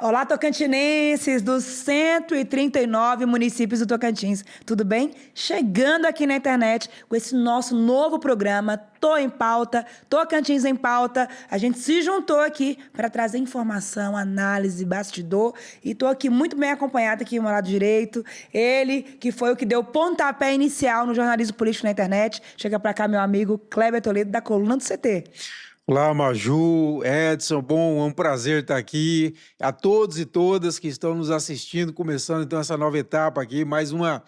Olá, tocantinenses dos 139 municípios do Tocantins. Tudo bem? Chegando aqui na internet com esse nosso novo programa, Tô em Pauta, Tocantins em Pauta. A gente se juntou aqui para trazer informação, análise, bastidor. E tô aqui muito bem acompanhada aqui do meu lado direito. Ele, que foi o que deu o pontapé inicial no jornalismo político na internet. Chega para cá, meu amigo Kleber Toledo, da Coluna do CT. Olá, Maju, Edson, é um prazer estar aqui. A todos e todas que estão nos assistindo, começando então essa nova etapa aqui, mais uma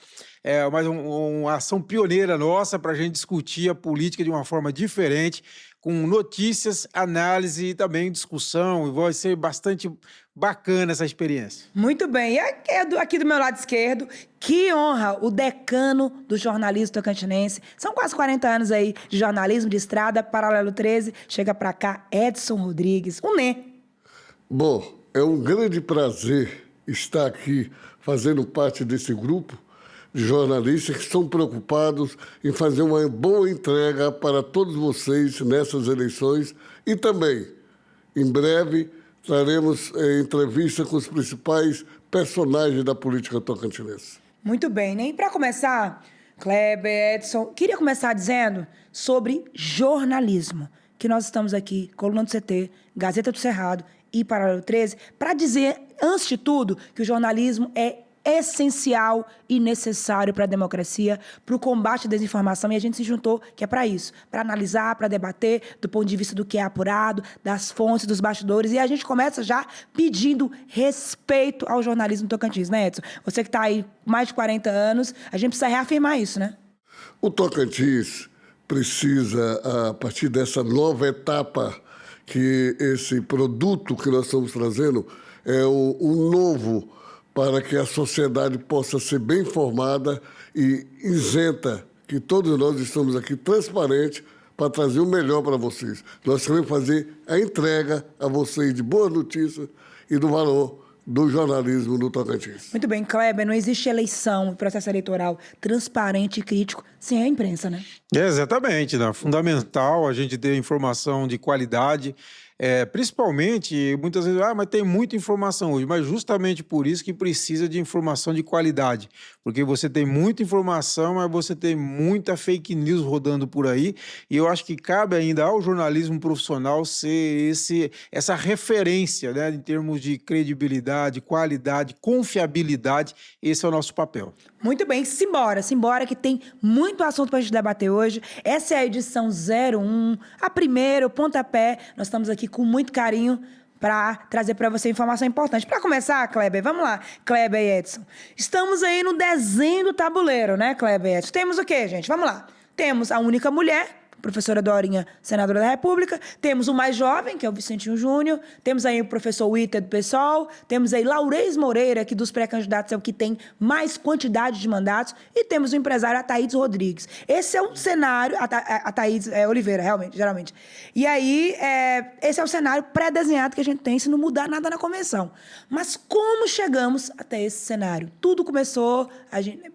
ação pioneira nossa para a gente discutir a política de uma forma diferente, com notícias, análise e também discussão, e vai ser bastante bacana essa experiência. Muito bem. E aqui do meu lado esquerdo, que honra, o decano do jornalismo tocantinense. São quase 40 anos aí de jornalismo de estrada, Paralelo 13. Chega pra cá, Edson Rodrigues, o Nê. Bom, é um grande prazer estar aqui fazendo parte desse grupo de jornalistas que estão preocupados em fazer uma boa entrega para todos vocês nessas eleições e também, em breve, traremos entrevista com os principais personagens da política tocantinense. Muito bem, né? E para começar, Kleber, Edson, queria começar dizendo sobre jornalismo, que nós estamos aqui, Coluna do CT, Gazeta do Cerrado e Paralelo 13, para dizer, antes de tudo, que o jornalismo é essencial e necessário para a democracia, para o combate à desinformação, e a gente se juntou que é para isso, para analisar, para debater do ponto de vista do que é apurado, das fontes, dos bastidores, e a gente começa já pedindo respeito ao jornalismo Tocantins, né, Edson? Você que está aí mais de 40 anos, a gente precisa reafirmar isso, né? O Tocantins precisa, a partir dessa nova etapa, que esse produto que nós estamos trazendo é o novo, para que a sociedade possa ser bem informada e isenta, que todos nós estamos aqui transparentes para trazer o melhor para vocês. Nós queremos fazer a entrega a vocês de boas notícias e do valor do jornalismo no Tocantins. Muito bem, Kleber, não existe eleição, processo eleitoral transparente e crítico sem a imprensa, né? Exatamente, né? Fundamental a gente ter informação de qualidade. Principalmente, muitas vezes, mas tem muita informação hoje, mas justamente por isso que precisa de informação de qualidade, porque você tem muita informação, mas você tem muita fake news rodando por aí, e eu acho que cabe ainda ao jornalismo profissional ser essa referência, né, em termos de credibilidade, qualidade, confiabilidade. Esse é o nosso papel. Muito bem, simbora, que tem muito assunto para a gente debater hoje. Essa é a edição 01, a primeira, o pontapé. Nós estamos aqui com muito carinho para trazer para você informação importante. Para começar, Kleber, vamos lá, Kleber e Edson. Estamos aí no desenho do tabuleiro, né, Kleber e Edson? Temos o quê, gente? Vamos lá. Temos a única mulher, professora Dorinha, senadora da República. Temos o mais jovem, que é o Vicentinho Júnior. Temos aí o professor Witer do PSOL. Temos aí Laurez Moreira, que dos pré-candidatos é o que tem mais quantidade de mandatos. E temos o empresário Ataídes Rodrigues. Esse é um cenário... Ataídes Oliveira, realmente, geralmente. E aí, esse é o cenário pré-desenhado que a gente tem se não mudar nada na convenção. Mas como chegamos até esse cenário? Tudo começou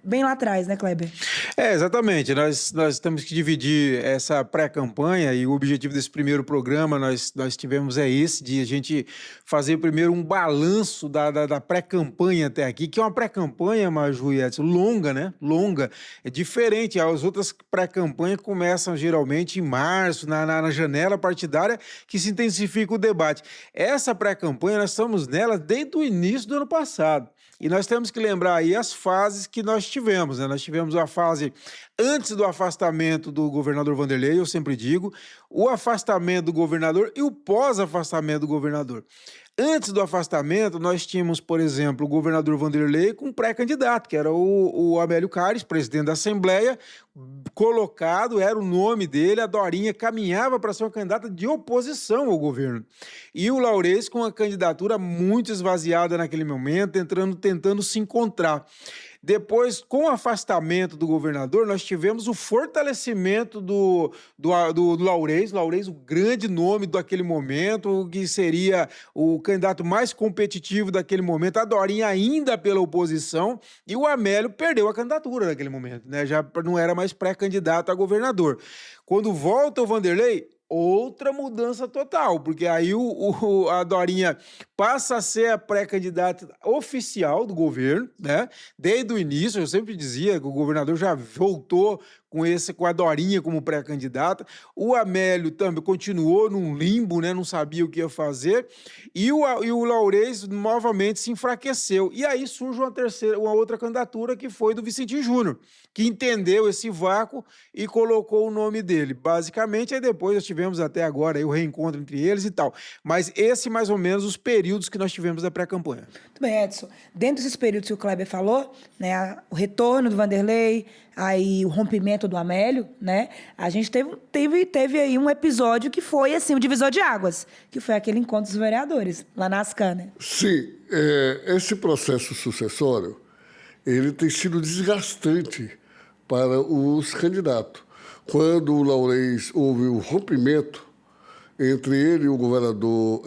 bem lá atrás, né, Kleber? Exatamente. Nós temos que dividir essa pré-campanha, e o objetivo desse primeiro programa nós tivemos esse, de a gente fazer primeiro um balanço da pré-campanha até aqui, que é uma pré-campanha, Maju e Edson, longa, né? Longa. É diferente, as outras pré-campanhas começam geralmente em março, na janela partidária, que se intensifica o debate. Essa pré-campanha, nós estamos nela desde o início do ano passado. E nós temos que lembrar aí as fases que nós tivemos, né? Nós tivemos a fase antes do afastamento do governador Wanderlei, eu sempre digo, o afastamento do governador e o pós-afastamento do governador. Antes do afastamento, nós tínhamos, por exemplo, o governador Wanderlei com um pré-candidato, que era o Amélio Caires, presidente da Assembleia, colocado, era o nome dele, a Dorinha caminhava para ser uma candidata de oposição ao governo. E o Laurez com uma candidatura muito esvaziada naquele momento, tentando se encontrar. Depois, com o afastamento do governador, nós tivemos o fortalecimento do Laurez, o grande nome daquele momento, que seria o candidato mais competitivo daquele momento, a Dorinha ainda pela oposição, e o Amélio perdeu a candidatura naquele momento, né? Já não era mais pré-candidato a governador. Quando volta o Wanderlei, outra mudança total, porque aí a Dorinha passa a ser a pré-candidata oficial do governo, né? Desde o início, eu sempre dizia que o governador já voltou com a Dorinha como pré-candidata. O Amélio também continuou num limbo, né? Não sabia o que ia fazer. E o Laurez novamente se enfraqueceu. E aí surge uma outra candidatura, que foi do Vicentinho Júnior, que entendeu esse vácuo e colocou o nome dele. Basicamente, aí depois nós tivemos até agora aí o reencontro entre eles e tal. Mas esse, mais ou menos, os períodos que nós tivemos da pré-campanha. Muito bem, Edson. Dentro desses períodos que o Kleber falou, né, o retorno do Vanderlei, aí o rompimento do Amélio, né, a gente teve aí um episódio que foi, assim, o divisor de águas, que foi aquele encontro dos vereadores, lá na Ascan, né? Sim, esse processo sucessório, ele tem sido desgastante para os candidatos. Quando o Laurez houve o rompimento entre ele e o governador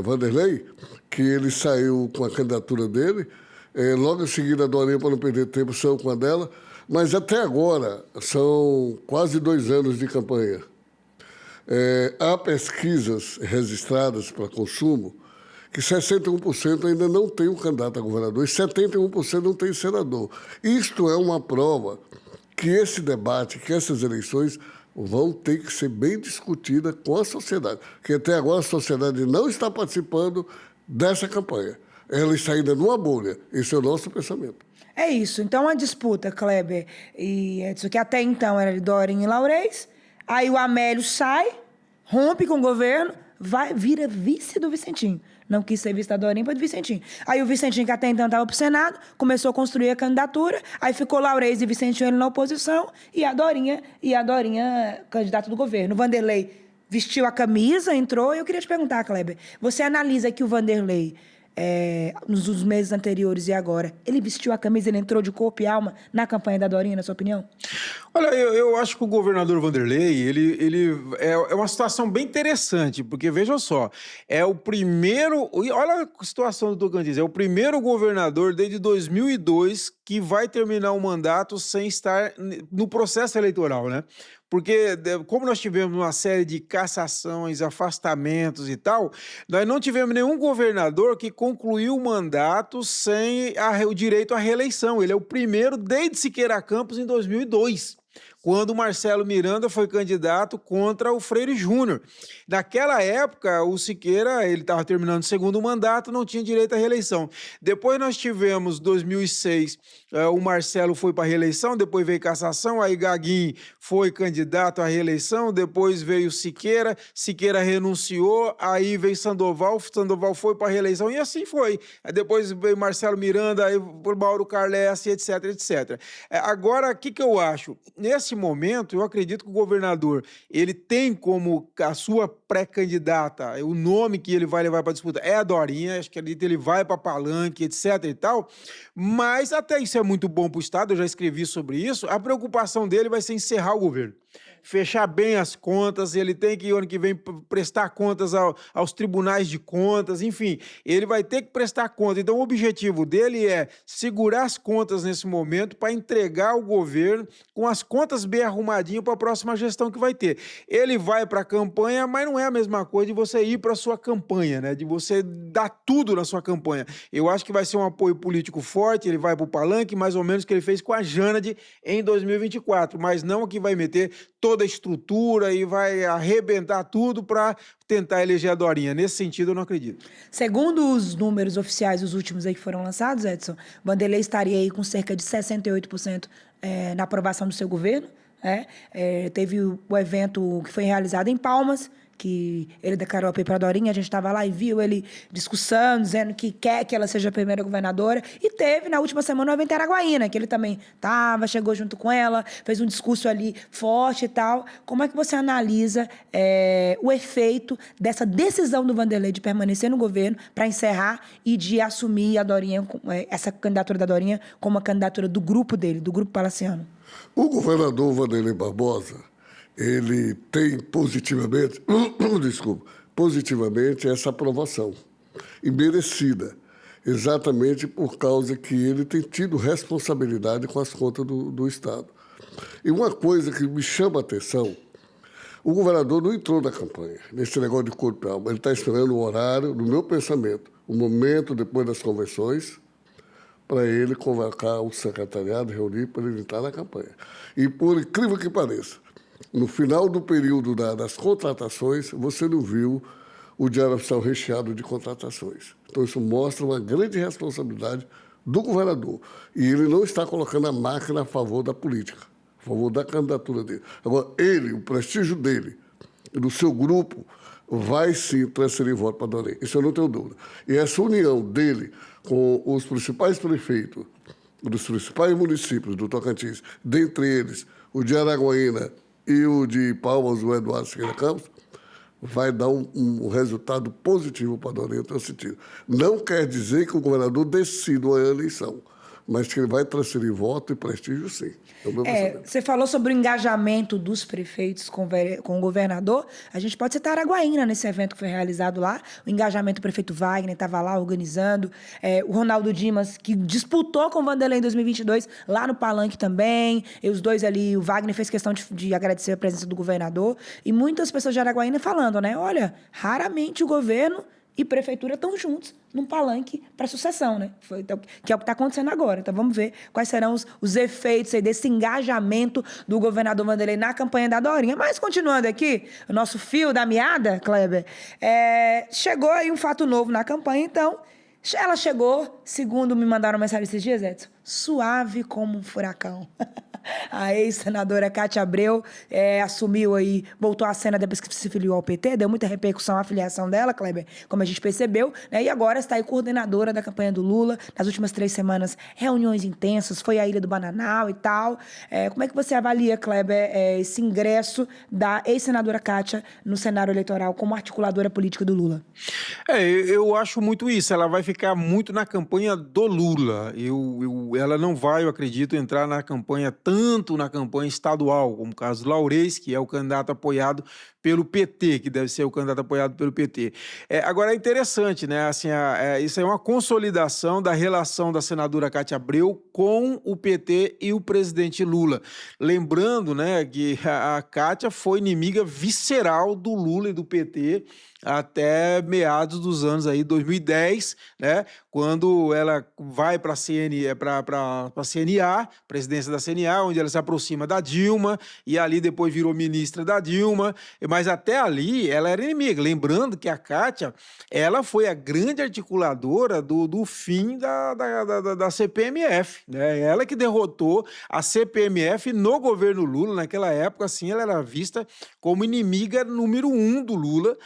Vanderlei, que ele saiu com a candidatura dele, logo em seguida a Dorinha, para não perder tempo, saiu com a dela, mas até agora são quase 2 anos de campanha. Há pesquisas registradas para consumo que 61% ainda não tem um candidato a governador e 71% não tem senador. Isto é uma prova que esse debate, que essas eleições vão ter que ser bem discutidas com a sociedade, porque até agora a sociedade não está participando dessa campanha. Ela está ainda numa bolha. Esse é o nosso pensamento. É isso. Então, a disputa, Kleber e Edson, que até então era de Dorinha e Laurez, aí o Amélio sai, rompe com o governo, vira vice do Vicentinho. Não quis ser vice da Dorinha, foi do Vicentinho. Aí o Vicentinho, que até então estava pro Senado, começou a construir a candidatura, aí ficou Laurez e Vicentinho ele na oposição, e a Dorinha candidata do governo. O Vanderlei vestiu a camisa, entrou, e eu queria te perguntar, Kleber, você analisa que o Vanderlei, nos meses anteriores e agora, ele vestiu a camisa, ele entrou de corpo e alma na campanha da Dorinha, na sua opinião? Olha, eu acho que o governador Vanderlei, ele é uma situação bem interessante, porque, veja só, é o primeiro... Olha a situação do Tocantins, é o primeiro governador desde 2002 que vai terminar o mandato sem estar no processo eleitoral, né? Porque, como nós tivemos uma série de cassações, afastamentos e tal, nós não tivemos nenhum governador que concluiu o mandato sem o direito à reeleição. Ele é o primeiro desde Siqueira Campos, em 2002. Quando o Marcelo Miranda foi candidato contra o Freire Júnior. Naquela época, o Siqueira, ele estava terminando o segundo mandato, não tinha direito à reeleição. Depois nós tivemos, 2006, o Marcelo foi para a reeleição, depois veio cassação, aí Gaguinho foi candidato à reeleição, depois veio o Siqueira renunciou, aí veio Sandoval foi para a reeleição, e assim foi. Aí depois veio Marcelo Miranda, aí o Mauro Carlesse, etc, etc. Agora, o que eu acho? Nesse momento, eu acredito que o governador, ele tem como a sua pré-candidata, o nome que ele vai levar para a disputa é a Dorinha, acho que ele vai para Palanque, etc e tal, mas até isso é muito bom para o Estado, eu já escrevi sobre isso, a preocupação dele vai ser encerrar o governo. Fechar bem as contas, ele tem que, ano que vem, prestar contas aos tribunais de contas, enfim, ele vai ter que prestar conta. Então, o objetivo dele é segurar as contas nesse momento para entregar o governo com as contas bem arrumadinhas para a próxima gestão que vai ter. Ele vai para a campanha, mas não é a mesma coisa de você ir para a sua campanha, né? De você dar tudo na sua campanha. Eu acho que vai ser um apoio político forte, ele vai para o Palanque, mais ou menos o que ele fez com a Jânade em 2024, mas não que vai meter toda a estrutura e vai arrebentar tudo para tentar eleger a Dorinha. Nesse sentido, eu não acredito. Segundo os números oficiais, os últimos aí que foram lançados, Edson, Vanderlei estaria aí com cerca de 68% na aprovação do seu governo. Teve o evento que foi realizado em Palmas, que ele declarou apoio para a Dorinha, a gente estava lá e viu ele discussando, dizendo que quer que ela seja a primeira governadora, e teve na última semana o evento em Araguaína, que ele também chegou junto com ela, fez um discurso ali forte e tal. Como é que você analisa o efeito dessa decisão do Vanderlei de permanecer no governo para encerrar e de assumir a Dorinha, essa candidatura da Dorinha como a candidatura do grupo dele, do grupo palaciano? O governador Vanderlei Barbosa, ele tem positivamente essa aprovação, e merecida, exatamente por causa que ele tem tido responsabilidade com as contas do Estado. E uma coisa que me chama a atenção, O governador não entrou na campanha, nesse negócio de corpo e alma. Ele está esperando o horário, no meu pensamento, o momento depois das convenções, para ele convocar o secretariado, reunir para ele entrar na campanha. E, por incrível que pareça, no final do período das contratações, você não viu o Diário Oficial recheado de contratações. Então, isso mostra uma grande responsabilidade do governador. E ele não está colocando a máquina a favor da política, a favor da candidatura dele. Agora, ele, o prestígio dele, do seu grupo, vai sim transferir voto para Dorém. Isso eu não tenho dúvida. E essa união dele com os principais prefeitos dos principais municípios do Tocantins, dentre eles o de Araguaína e o de Palmas, o Eduardo Siqueira Campos, vai dar um resultado positivo para Dorém, no seu sentido. Não quer dizer que o governador decida a eleição, mas que ele vai transferir voto e prestígio, sim. Você falou sobre o engajamento dos prefeitos com o governador. A gente pode citar Araguaína nesse evento que foi realizado lá. O engajamento do prefeito Wagner estava lá organizando. O Ronaldo Dimas, que disputou com o Vanderlei em 2022, lá no Palanque também. E os dois ali, o Wagner fez questão de agradecer a presença do governador. E muitas pessoas de Araguaína falando, né? Olha, raramente o governo e prefeitura estão juntos num palanque para sucessão, né? Que é o que está acontecendo agora. Então, vamos ver quais serão os efeitos aí desse engajamento do governador Vanderlei na campanha da Dorinha. Mas, continuando aqui, o nosso fio da meada, Kleber, chegou aí um fato novo na campanha, então, ela chegou, segundo me mandaram mensagem esses dias, Edson, suave como um furacão. A ex-senadora Cátia Abreu assumiu aí, voltou à cena depois que se filiou ao PT, deu muita repercussão à filiação dela, Kleber, como a gente percebeu, né? E agora está aí coordenadora da campanha do Lula, nas últimas 3 semanas, reuniões intensas, foi à Ilha do Bananal e tal. Como é que você avalia, Kleber, esse ingresso da ex-senadora Cátia no cenário eleitoral como articuladora política do Lula? Eu acho muito isso, ela vai ficar muito na campanha do Lula. Ela não vai, eu acredito, entrar na campanha tanto na campanha estadual, como o caso do Laurez, que é o candidato apoiado pelo PT, que deve ser o candidato apoiado pelo PT. Agora, é interessante, né? Assim, isso é uma consolidação da relação da senadora Cátia Abreu com o PT e o presidente Lula. Lembrando, né, que a Cátia foi inimiga visceral do Lula e do PT até meados dos anos aí 2010, né, quando ela vai para a CNA, presidência da CNA, onde ela se aproxima da Dilma, e ali depois virou ministra da Dilma, mas até ali ela era inimiga. Lembrando que a Cátia, ela foi a grande articuladora do fim da CPMF, né? Ela que derrotou a CPMF no governo Lula. Naquela época, assim, ela era vista como inimiga número 1 do Lula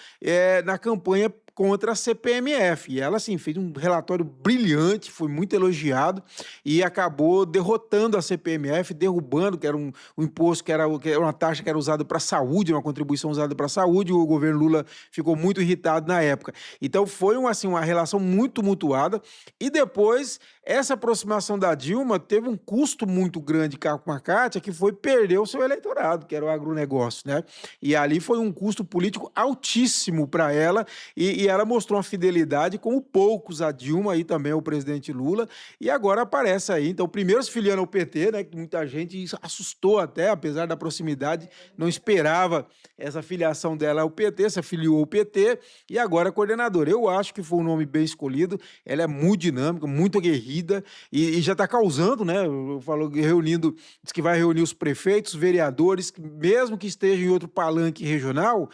na campanha contra a CPMF. E ela, assim, fez um relatório brilhante, foi muito elogiado e acabou derrotando a CPMF, derrubando, que era um imposto, que era uma taxa que era usada para a saúde, uma contribuição usada para a saúde. O governo Lula ficou muito irritado na época. Então, foi uma relação muito tumultuada. E depois, essa aproximação da Dilma teve um custo muito grande com a Cátia, que foi perder o seu eleitorado, que era o agronegócio, né? E ali foi um custo político altíssimo para ela, e ela mostrou uma fidelidade como poucos a Dilma e também ao presidente Lula, e agora aparece aí, então, primeiro se filiando ao PT, né, que muita gente assustou até, apesar da proximidade, não esperava essa filiação dela ao PT, se afiliou ao PT, e agora é coordenadora. Eu acho que foi um nome bem escolhido, ela é muito dinâmica, muito aguerrida, e já está causando, né, diz que vai reunir os prefeitos, vereadores, mesmo que estejam em outro palanque regional,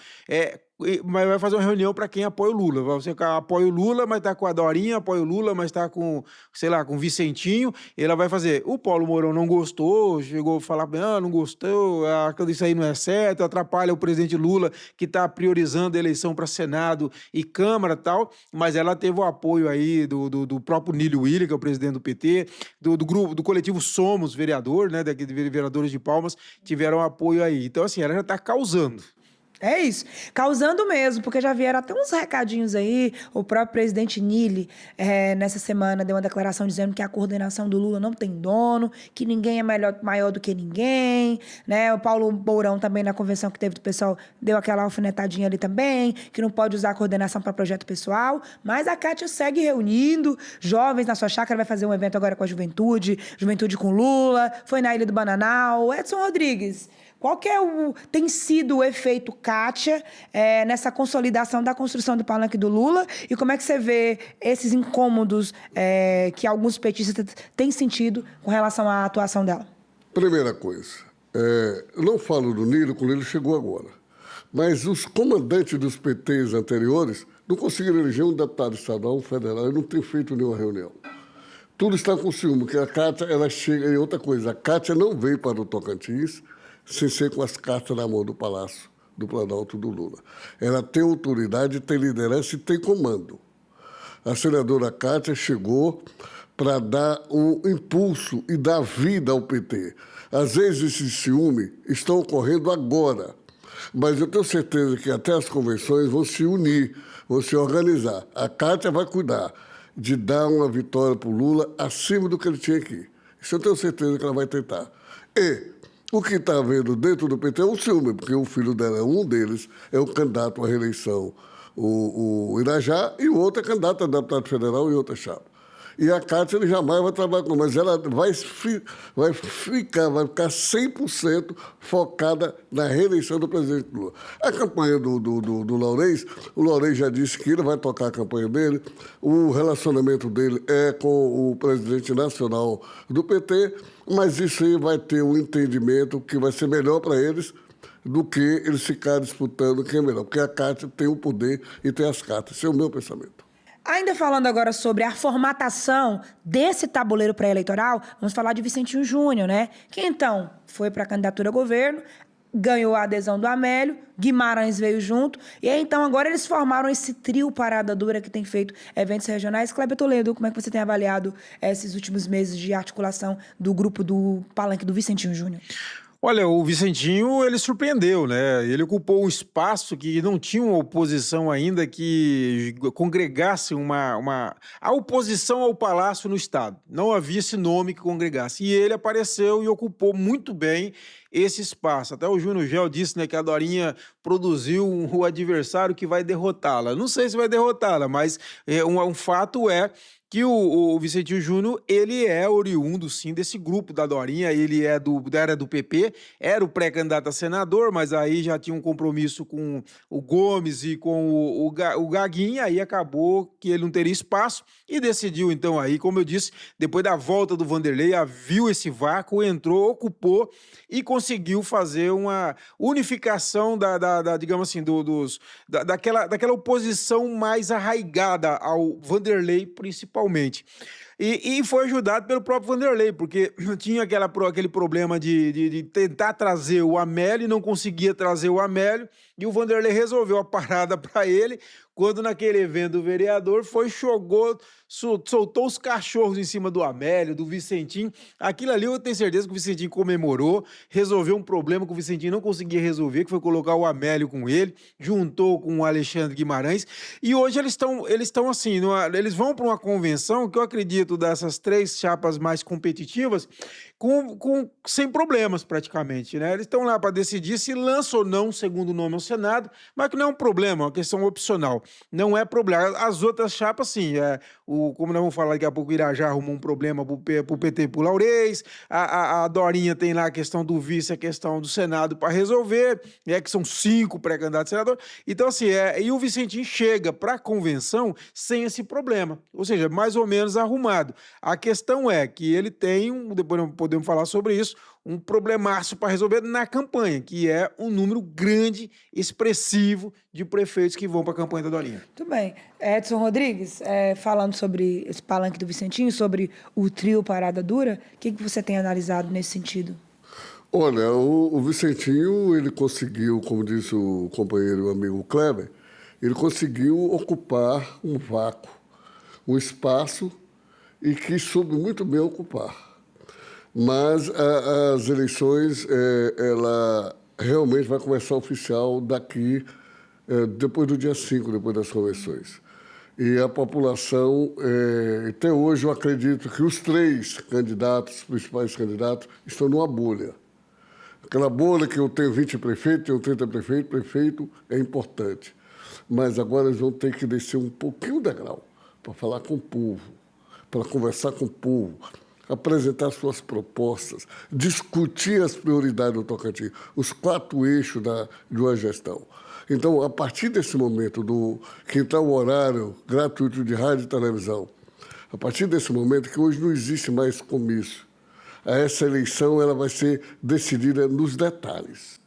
mas vai fazer uma reunião para quem apoia o Lula. Você apoia o Lula, mas está com a Dorinha, apoia o Lula, mas está com, sei lá, com o Vicentinho. Ela vai fazer. O Paulo Mourão não gostou, chegou a falar, não gostou, isso aí não é certo, atrapalha o presidente Lula, que está priorizando a eleição para Senado e Câmara e tal, mas ela teve o apoio aí do próprio Nílio Willi, que é o presidente do PT, do grupo, do coletivo Somos Vereador, né, daqui de vereadores de Palmas, tiveram apoio aí. Então, assim, ela já está causando. É isso, causando mesmo, porque já vieram até uns recadinhos aí. O próprio presidente Nili, nessa semana, deu uma declaração dizendo que a coordenação do Lula não tem dono, que ninguém é maior do que ninguém, né? O Paulo Mourão também, na convenção que teve do pessoal, deu aquela alfinetadinha ali também, que não pode usar a coordenação para projeto pessoal, mas a Cátia segue reunindo jovens na sua chácara, vai fazer um evento agora com a juventude com Lula, foi na Ilha do Bananal. Edson Rodrigues, Qual que tem sido o efeito Kátia nessa consolidação da construção do palanque do Lula e como é que você vê esses incômodos que alguns petistas têm sentido com relação à atuação dela? Primeira coisa, eu não falo do Nilo, quando ele chegou agora, mas os comandantes dos PTs anteriores não conseguiram eleger um deputado estadual, um federal, e não tem feito nenhuma reunião. Tudo está com ciúme, porque a Kátia, ela chega... E outra coisa, a Kátia não veio para o Tocantins sem ser com as cartas na mão do Palácio do Planalto do Lula. Ela tem autoridade, tem liderança e tem comando. A senadora Kátia chegou para dar um impulso e dar vida ao PT. Às vezes, esse ciúme está ocorrendo agora, mas eu tenho certeza que até as convenções vão se unir, vão se organizar. A Kátia vai cuidar de dar uma vitória para o Lula acima do que ele tinha aqui. Isso eu tenho certeza que ela vai tentar. E o que está havendo dentro do PT é um ciúme, porque o filho dela, um deles, é o candidato à reeleição, o Irajá, e o outro é candidato a deputado federal em outra chapa. E a Kátia ele jamais vai trabalhar com, mas ela vai ficar 100% focada na reeleição do presidente Lula. A campanha do Laurez, o Laurez já disse que ele vai tocar a campanha dele, o relacionamento dele é com o presidente nacional do PT, mas isso aí vai ter um entendimento que vai ser melhor para eles do que eles ficarem disputando quem é melhor, porque a Kátia tem o poder e tem as cartas. Esse é o meu pensamento. Ainda falando agora sobre a formatação desse tabuleiro pré-eleitoral, vamos falar de Vicentinho Júnior, né? Que então foi para a candidatura a governo, ganhou a adesão do Amélio, Guimarães veio junto, e aí então agora eles formaram esse trio Parada Dura que tem feito eventos regionais. Kleber Toledo, como é que você tem avaliado esses últimos meses de articulação do grupo do palanque do Vicentinho Júnior? Olha, o Vicentinho, ele surpreendeu, né? Ele ocupou um espaço que não tinha uma oposição ainda que congregasse a oposição ao Palácio no Estado. Não havia esse nome que congregasse. E ele apareceu e ocupou muito bem esse espaço. Até o Júnior Gel disse, né, que a Dorinha produziu o adversário que vai derrotá-la. Não sei se vai derrotá-la, mas um fato é que o Vicentinho Júnior, ele é oriundo, sim, desse grupo da Dorinha, ele era do PP, era o pré-candidato a senador, mas aí já tinha um compromisso com o Gomes e com o Gaguinha, aí acabou que ele não teria espaço e decidiu, então, aí, como eu disse, depois da volta do Vanderlei, viu esse vácuo, entrou, ocupou e conseguiu fazer uma unificação digamos assim, daquela oposição mais arraigada ao Vanderlei, principalmente. E foi ajudado pelo próprio Vanderlei, porque tinha aquele problema de tentar trazer o Amélio e não conseguia trazer o Amélio, e o Vanderlei resolveu a parada para ele, quando naquele evento do vereador soltou os cachorros em cima do Amélio, do Vicentinho. Aquilo ali eu tenho certeza que o Vicentinho comemorou, resolveu um problema que o Vicentinho não conseguia resolver, que foi colocar o Amélio com ele, juntou com o Alexandre Guimarães, e hoje eles estão assim, eles vão para uma convenção que eu acredito dessas três chapas mais competitivas, sem problemas praticamente, né? Eles estão lá para decidir se lança ou não o segundo nome ao Senado, mas que não é um problema, é uma questão opcional. Não é problema. As outras chapas, sim. Como nós vamos falar daqui a pouco, o Irajá arrumou um problema pro PT e pro Laurez. A Dorinha tem lá a questão do vice, a questão do Senado para resolver, que são 5 pré-candidatos a senador. Então, assim, e o Vicentinho chega para a convenção sem esse problema. Ou seja, mais ou menos arrumado. A questão é que ele tem, depois podemos falar sobre isso, um problemaço para resolver na campanha, que é um número grande, expressivo de prefeitos que vão para a campanha da Dorinha. Muito bem. Edson Rodrigues, falando sobre esse palanque do Vicentinho, sobre o trio Parada Dura, o que você tem analisado nesse sentido? Olha, o Vicentinho, ele conseguiu, como disse o companheiro e o amigo Kleber, ele conseguiu ocupar um vácuo, um espaço, e que soube muito bem ocupar. Mas as eleições, ela realmente vai começar oficial daqui, depois do dia 5, depois das convenções. E a população, até hoje eu acredito que os 3 candidatos, os principais candidatos, estão numa bolha. Aquela bolha que eu tenho 20 prefeitos, tenho 30 prefeitos, prefeito é importante. Mas agora eles vão ter que descer um pouquinho o degrau para falar com o povo, para conversar com o povo. apresentar suas propostas, discutir as prioridades do Tocantins, os 4 eixos de uma gestão. Então, a partir desse momento, que está o horário gratuito de rádio e televisão, a partir desse momento, que hoje não existe mais comício, essa eleição ela vai ser decidida nos detalhes.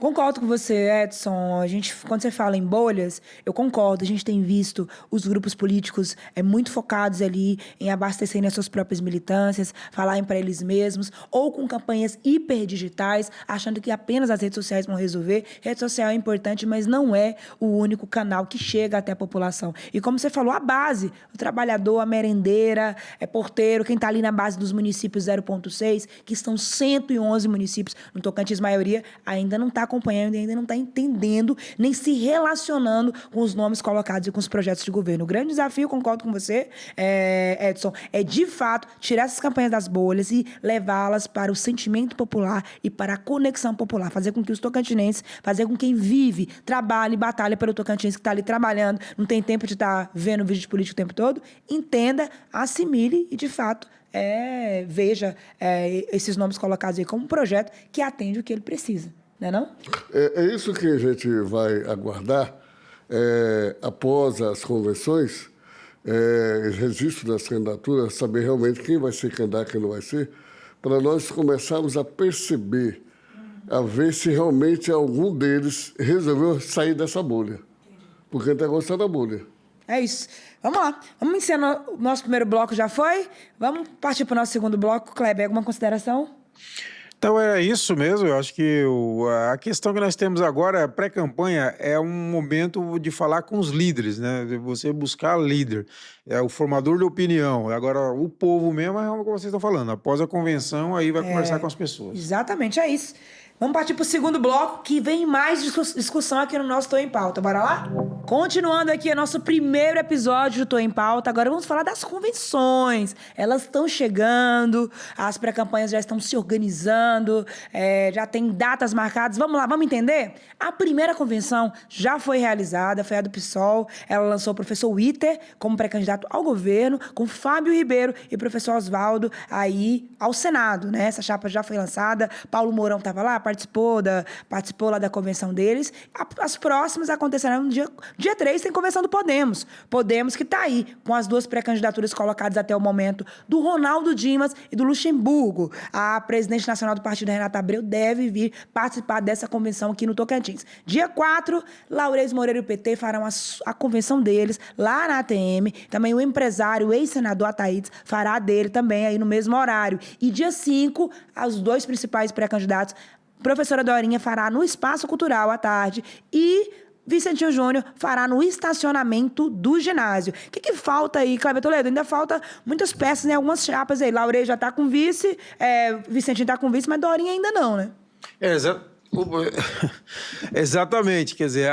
Concordo com você, Edson. Quando você fala em bolhas, eu concordo. A gente tem visto os grupos políticos muito focados ali em abastecerem as suas próprias militâncias, falarem para eles mesmos, ou com campanhas hiperdigitais, achando que apenas as redes sociais vão resolver. Rede social é importante, mas não é o único canal que chega até a população. E como você falou, a base, o trabalhador, a merendeira, porteiro, quem está ali na base dos municípios 0,6, que são 111 municípios, no Tocantins, maioria, ainda não está acompanhando e ainda não está entendendo, nem se relacionando com os nomes colocados e com os projetos de governo. O grande desafio, concordo com você, Edson, é de fato tirar essas campanhas das bolhas e levá-las para o sentimento popular e para a conexão popular, fazer com que os tocantinenses, fazer com quem vive, trabalha e batalha pelo Tocantins, que está ali trabalhando, não tem tempo de estar vendo vídeo de político o tempo todo, entenda, assimile e, de fato, veja esses nomes colocados aí como um projeto que atende o que ele precisa. Não é não? É isso que a gente vai aguardar após as convenções, registro das candidaturas, saber realmente quem vai ser candidato e quem não vai ser, para nós começarmos a perceber, a ver se realmente algum deles resolveu sair dessa bolha. Porque está gostando da bolha. É isso. Vamos lá. Vamos encerrar. O nosso primeiro bloco já foi. Vamos partir para o nosso segundo bloco. Kleber, alguma consideração? Então, é isso mesmo. Eu acho que a questão que nós temos agora, pré-campanha, é um momento de falar com os líderes, né? De você buscar líder, o formador de opinião. Agora, o povo mesmo é como vocês estão falando. Após a convenção, aí vai conversar com as pessoas. Exatamente, é isso. Vamos partir para o segundo bloco, que vem mais discussão aqui no nosso Tô em Pauta. Bora lá? Continuando aqui, é nosso primeiro episódio do Tô em Pauta. Agora vamos falar das convenções. Elas estão chegando, as pré-campanhas já estão se organizando, já tem datas marcadas. Vamos lá, vamos entender? A primeira convenção já foi realizada, foi a do PSOL. Ela lançou o professor Witter como pré-candidato ao governo, com Fábio Ribeiro e o professor Oswaldo aí ao Senado, né? Essa chapa já foi lançada. Paulo Mourão estava lá, participou lá da convenção deles. As próximas acontecerão no dia 3, tem convenção do Podemos. Podemos que está aí, com as 2 pré-candidaturas colocadas até o momento, do Ronaldo Dimas e do Luxemburgo. A presidente nacional do partido, Renata Abreu, deve vir participar dessa convenção aqui no Tocantins. Dia 4, Laurez Moreira e o PT farão a convenção deles lá na ATM. Também o empresário, o ex-senador Ataídes, fará dele também aí no mesmo horário. E dia 5, os 2 principais pré-candidatos, professora Dorinha fará no Espaço Cultural à tarde e Vicentinho Júnior fará no estacionamento do ginásio. O que falta aí, Cleber Toledo? Ainda falta muitas peças em algumas chapas aí. Laurei já está com vice, Vicentinho está com vice, mas Dorinha ainda não, né? Exatamente, quer dizer,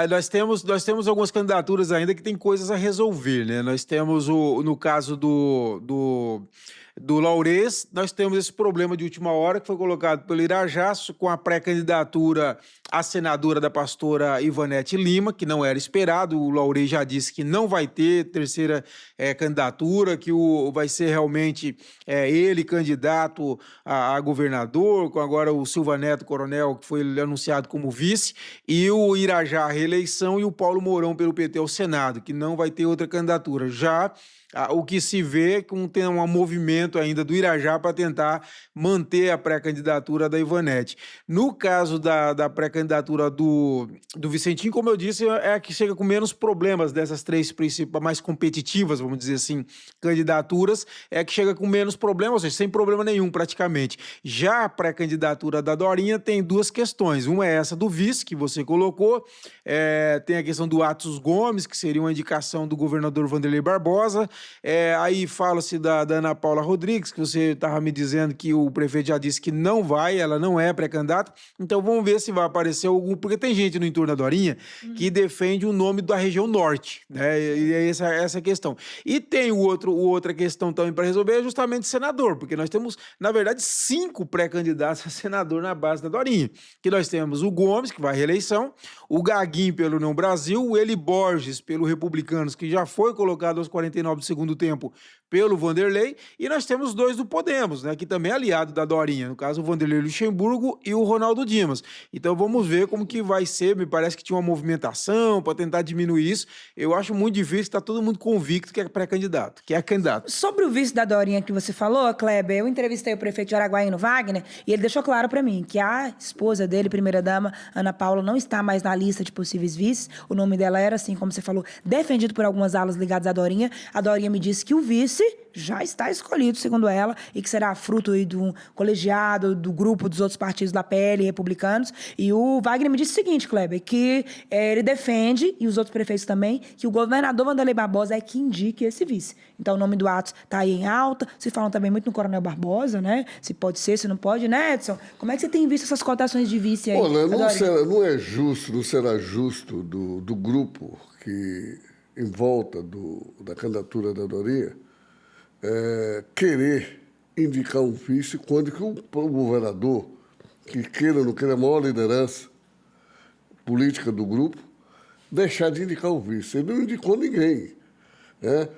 nós temos algumas candidaturas ainda que tem coisas a resolver, né? Nós temos, no caso do Laurez, nós temos esse problema de última hora que foi colocado pelo Irajá com a pré-candidatura à senadora da pastora Ivanete Lima, que não era esperado. O Laurez já disse que não vai ter terceira candidatura, que vai ser realmente ele candidato a governador, com agora o Silva Neto Coronel, que foi anunciado como vice, e o Irajá à reeleição e o Paulo Mourão pelo PT ao Senado, que não vai ter outra candidatura. Já o que se vê tem um movimento ainda do Irajá para tentar manter a pré-candidatura da Ivanete. No caso da pré-candidatura do Vicentinho, como eu disse, é a que chega com menos problemas dessas 3 principais, mais competitivas, vamos dizer assim, candidaturas, é a que chega com menos problemas, ou seja, sem problema nenhum praticamente. Já a pré-candidatura da Dorinha tem 2 questões. Uma é essa do vice, que você colocou, tem a questão do Atos Gomes, que seria uma indicação do governador Vanderlei Barbosa. Aí fala-se da Ana Paula Rodrigues, que você estava me dizendo que o prefeito já disse que não vai, ela não é pré-candidata. Então vamos ver se vai aparecer algum, porque tem gente no entorno da Dorinha que defende o nome da região norte, né? E é essa a questão. E tem outra questão também para resolver, é justamente senador, porque nós temos, na verdade, 5 pré-candidatos a senador na base da Dorinha. Que nós temos o Gomes, que vai à reeleição, o Gaguinho pelo União Brasil, o Eli Borges pelo Republicanos, que já foi colocado aos 49 do segundo tempo pelo Vanderlei, e nós temos 2 do Podemos, né, que também é aliado da Dorinha, no caso o Vanderlei Luxemburgo e o Ronaldo Dimas. Então vamos ver como que vai ser, me parece que tinha uma movimentação para tentar diminuir isso. Eu acho muito difícil, está todo mundo convicto que é pré-candidato, que é candidato. Sobre o vice da Dorinha que você falou, Kleber, eu entrevistei o prefeito de Araguaíno, Wagner, e ele deixou claro para mim que a esposa dele, primeira-dama, Ana Paula, não está mais na lista de possíveis vices. O nome dela era, assim, como você falou, defendido por algumas alas ligadas à Dorinha. A Dorinha me disse que o vice já está escolhido, segundo ela, e que será fruto aí do colegiado, do grupo dos outros partidos da PL, republicanos. E o Wagner me disse o seguinte, Kleber, que ele defende, e os outros prefeitos também, que o governador Vanderlei Barbosa é que indique esse vice. Então, o nome do Atos está aí em alta. Se falam também muito no Coronel Barbosa, né? Se pode ser, se não pode, né, Edson? Como é que você tem visto essas cotações de vice aí? Olha, não é justo, não será justo do grupo que, em volta da candidatura da Dorinha, querer indicar um vice quando que o governador, que queira ou não queira a maior liderança política do grupo, deixar de indicar o vice. Ele não indicou ninguém, né?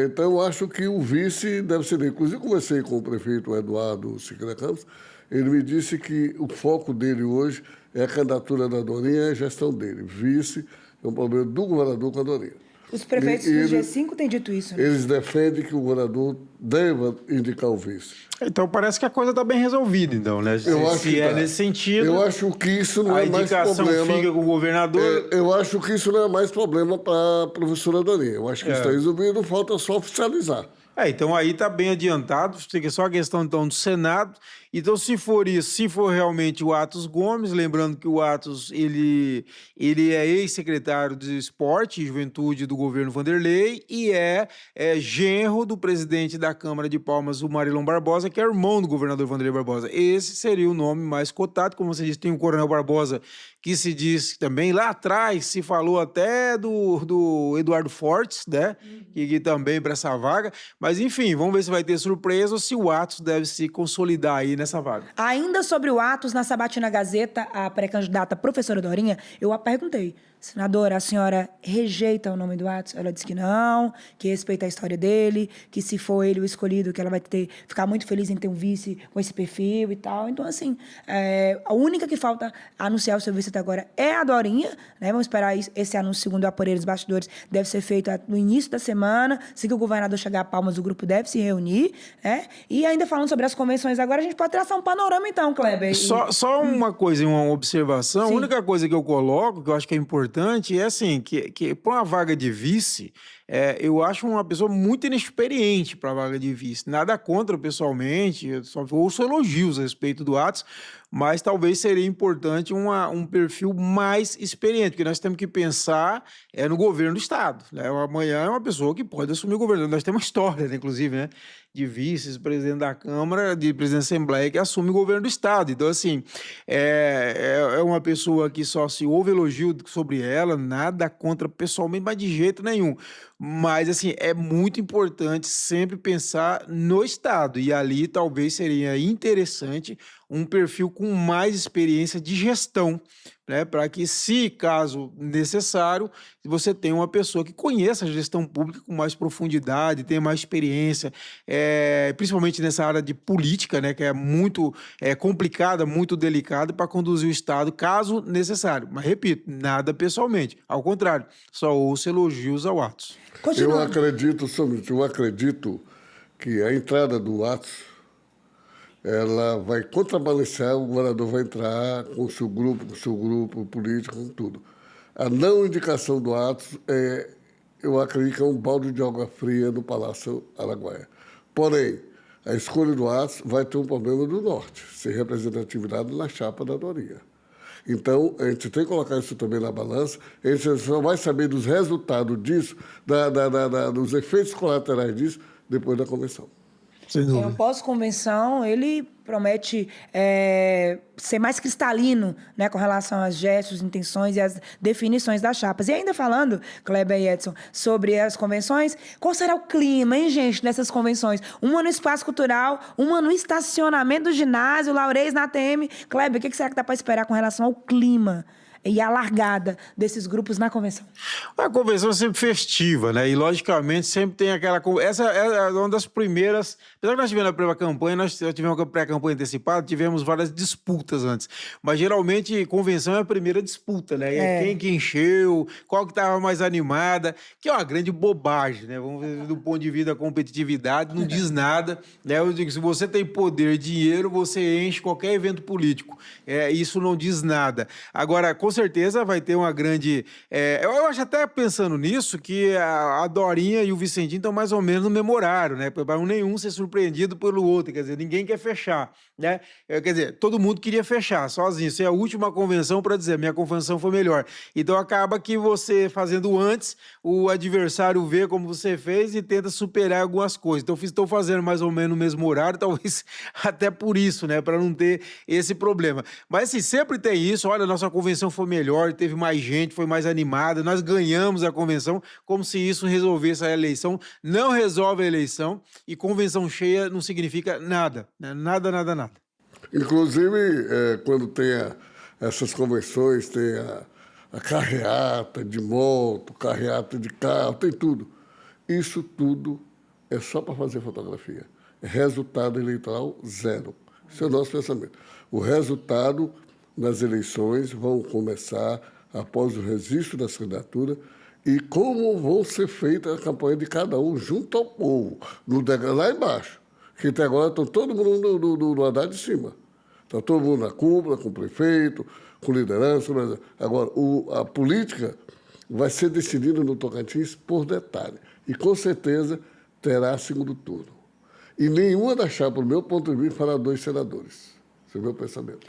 Então, eu acho que o vice deve ser dele. Inclusive, conversei com o prefeito Eduardo Siqueira Campos, ele me disse que o foco dele hoje é a candidatura da Dorinha e a gestão dele. Vice é um problema do governador com a Dorinha. Os prefeitos do G5 têm dito isso, né? Eles defendem que o governador deva indicar o vice. Então parece que a coisa está bem resolvida, então, né? Eu acho que tá. Nesse sentido. Eu acho que isso não é mais problema. A indicação fica com o governador. Eu acho que isso não é mais problema para a professora Dorinha. Eu acho que isso está resolvido, falta só oficializar. Então aí está bem adiantado, fica só a questão então do Senado. Então, se for isso, se for realmente o Atos Gomes, lembrando que o Atos ele é ex-secretário de Esporte e Juventude do governo Vanderlei e é genro do presidente da Câmara de Palmas, o Marilon Barbosa, que é irmão do governador Vanderlei Barbosa. Esse seria o nome mais cotado. Como você disse, tem o Coronel Barbosa, que se diz também, lá atrás se falou até do Eduardo Fortes, né? Que também para essa vaga. Mas, enfim, vamos ver se vai ter surpresa ou se o Atos deve se consolidar aí nessa vaga. Ainda sobre o Atos, na Sabatina Gazeta, a pré-candidata professora Dorinha, eu a perguntei, senadora, a senhora rejeita o nome do Atos? Ela disse que não, que respeita a história dele, que se for ele o escolhido, que ela vai ficar muito feliz em ter um vice com esse perfil e tal. Então, assim, a única que falta anunciar o seu vice até agora é a Dorinha, né? Vamos esperar esse anúncio, segundo o apurei dos bastidores, deve ser feito no início da semana. Se que o governador chegar a Palmas, o grupo deve se reunir, né? E ainda falando sobre as convenções agora, a gente pode traçar um panorama, então, Kleber. Só uma coisa, uma observação. Sim. A única coisa que eu coloco, que eu acho que é importante, é assim, que para uma vaga de vice, eu acho uma pessoa muito inexperiente para a vaga de vice. Nada contra, pessoalmente, eu só ouço elogios a respeito do Atos, mas talvez seria importante um perfil mais experiente, porque nós temos que pensar no governo do Estado, né? Amanhã é uma pessoa que pode assumir o governo. Nós temos uma história, né, inclusive, né, de vices, presidente da Câmara, de presidente da Assembleia, que assume o governo do Estado. Então, assim, é uma pessoa que só se houve elogio sobre ela, nada contra pessoalmente, mas de jeito nenhum. Mas, assim, é muito importante sempre pensar no Estado. E ali talvez seria interessante um perfil com mais experiência de gestão, né? Para que, se caso necessário, você tenha uma pessoa que conheça a gestão pública com mais profundidade, tenha mais experiência, principalmente nessa área de política, né? Que é muito complicada, muito delicada para conduzir o Estado, caso necessário. Mas, repito, nada pessoalmente. Ao contrário, só ouço elogios ao Atos. Eu acredito que a entrada do Atos ela vai contrabalancear, o governador vai entrar com o seu grupo político, com tudo. A não indicação do Atos, eu acredito que é um balde de água fria no Palácio Araguaia. Porém, a escolha do Atos vai ter um problema do Norte, sem representatividade na chapa da Dorinha. Então, a gente tem que colocar isso também na balança. A gente só vai saber dos resultados disso, dos efeitos colaterais disso, depois da convenção. O pós-convenção, ele promete ser mais cristalino, né, com relação às gestos, intenções e às definições das chapas. E ainda falando, Kleber e Edson, sobre as convenções, qual será o clima, hein, gente, dessas convenções? Uma no Espaço Cultural, uma no estacionamento do ginásio, Laurez na ATM. Kleber, o que será que dá para esperar com relação ao clima e a largada desses grupos na convenção? A convenção é sempre festiva, né? E, logicamente, sempre tem aquela... Essa é uma das primeiras... Apesar que nós tivemos a primeira campanha, nós tivemos uma pré-campanha antecipada, tivemos várias disputas antes. Mas, geralmente, convenção é a primeira disputa, né? Quem que encheu, qual que estava mais animada, que é uma grande bobagem, né? Vamos ver do ponto de vista da competitividade, não diz nada, né? Eu digo, se você tem poder, dinheiro, você enche qualquer evento político. Isso não diz nada. Agora, com certeza vai ter uma grande... eu acho até pensando nisso que a Dorinha e o Vicentinho estão mais ou menos no mesmo horário, né? Para nenhum ser surpreendido pelo outro. Quer dizer, ninguém quer fechar, né? Quer dizer, todo mundo queria fechar sozinho. Isso é a última convenção para dizer, minha convenção foi melhor. Então acaba que você fazendo antes, o adversário vê como você fez e tenta superar algumas coisas. Então estou fazendo mais ou menos no mesmo horário, talvez até por isso, né? Para não ter esse problema. Mas assim, sempre tem isso. Olha, nossa convenção foi melhor, teve mais gente, foi mais animada, nós ganhamos a convenção, como se isso resolvesse a eleição. Não resolve a eleição e convenção cheia não significa nada, né? Nada, nada, nada. Inclusive, quando tem essas convenções, tem a carreata de moto, carreata de carro, tem tudo. Isso tudo é só para fazer fotografia. Resultado eleitoral, zero. Esse é o nosso pensamento. O resultado das eleições vão começar após o registro das candidaturas e como vão ser feitas a campanha de cada um junto ao povo, lá embaixo. Que até agora estão todo mundo no andar de cima. Está todo mundo na cúpula, com o prefeito, com liderança. Mas agora, a política vai ser decidida no Tocantins por detalhe. E, com certeza, terá segundo turno. E nenhuma das chapas, do meu ponto de vista, fará 2 senadores. Esse é o meu pensamento.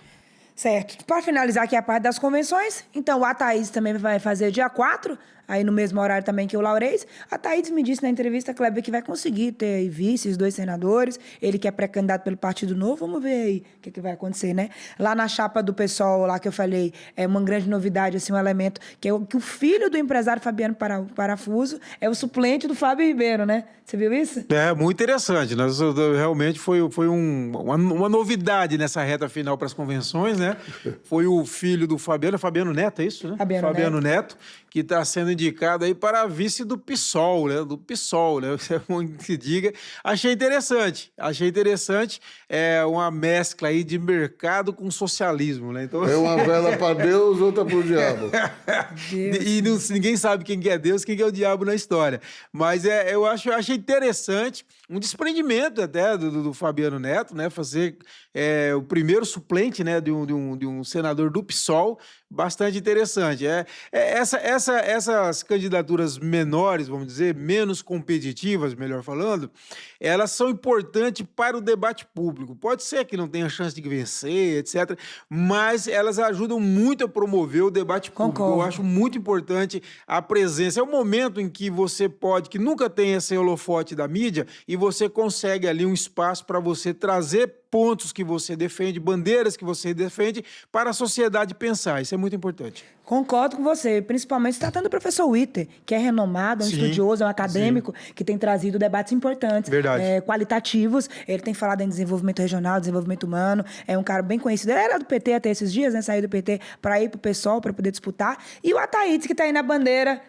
Certo. Para finalizar aqui a parte das convenções, então a Thaís também vai fazer dia 4, aí no mesmo horário também que o Laurez. A Thaís me disse na entrevista, Kleber, que vai conseguir ter aí vice, 2 senadores, ele que é pré-candidato pelo Partido Novo, vamos ver aí o que vai acontecer, né? Lá na chapa do PSOL, lá que eu falei, é uma grande novidade, assim, um elemento, que é que o filho do empresário Fabiano Parafuso é o suplente do Fábio Ribeiro, né? Você viu isso? Muito interessante. Realmente foi uma novidade nessa reta final para as convenções, né? Foi o filho do Fabiano Neto, é isso, né? Fabiano Neto, que está sendo indicado aí para vice do PSOL, né? Do PSOL, né? Você que diga. Achei interessante. É uma mescla aí de mercado com socialismo, né? Então... É uma vela para Deus, outra para o diabo. E ninguém sabe quem que é Deus, quem que é o diabo na história. Mas eu achei interessante, um desprendimento até do Fabiano Neto, né? Fazer o primeiro suplente, né? De um senador do PSOL, bastante interessante. Essas candidaturas menores, vamos dizer, menos competitivas, melhor falando, elas são importantes para o debate público. Pode ser que não tenha chance de vencer, etc., mas elas ajudam muito a promover o debate público. Concordo. Eu acho muito importante a presença. É o momento em que você que nunca tem esse holofote da mídia, e você consegue ali um espaço para você trazer pontos que você defende, bandeiras que você defende para a sociedade pensar. Isso é muito importante. Concordo com você, principalmente se tratando do professor Witter, que é renomado, é um estudioso, é um acadêmico, que tem trazido debates importantes, qualitativos. Ele tem falado em desenvolvimento regional, desenvolvimento humano, é um cara bem conhecido. Ele era do PT até esses dias, né? Saiu do PT para ir para o PSOL, para poder disputar. E o Ataídes, que está aí na bandeira,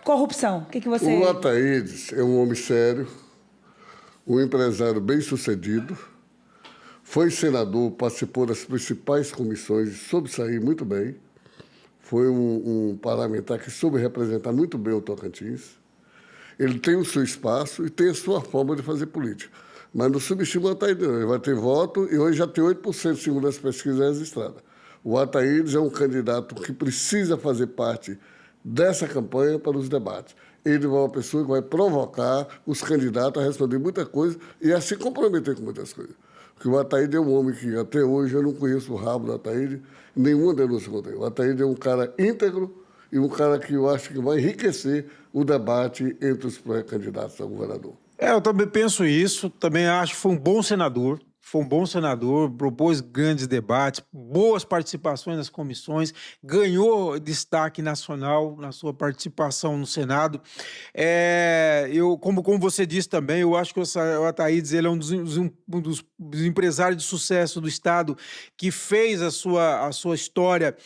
corrupção. O que você... O Ataídes é um homem sério, um empresário bem-sucedido, foi senador, participou das principais comissões e soube sair muito bem. Foi um parlamentar que soube representar muito bem o Tocantins. Ele tem o seu espaço e tem a sua forma de fazer política. Mas não subestima o Ataídes, não. Ele vai ter voto e hoje já tem 8% segundo as pesquisas registradas. O Ataídes é um candidato que precisa fazer parte dessa campanha para os debates. Ele é uma pessoa que vai provocar os candidatos a responder muita coisa e a se comprometer com muitas coisas. Porque o Ataíde é um homem que, até hoje, eu não conheço o rabo do Ataíde, nenhuma denúncia contra ele. O Ataíde é um cara íntegro e um cara que eu acho que vai enriquecer o debate entre os pré-candidatos a governador. Eu também penso isso, também acho que foi um bom senador. foi um bom senador, propôs grandes debates, boas participações nas comissões, ganhou destaque nacional na sua participação no Senado. Como você disse também, eu acho que o Attaídes ele é um dos empresários de sucesso do Estado que fez a sua história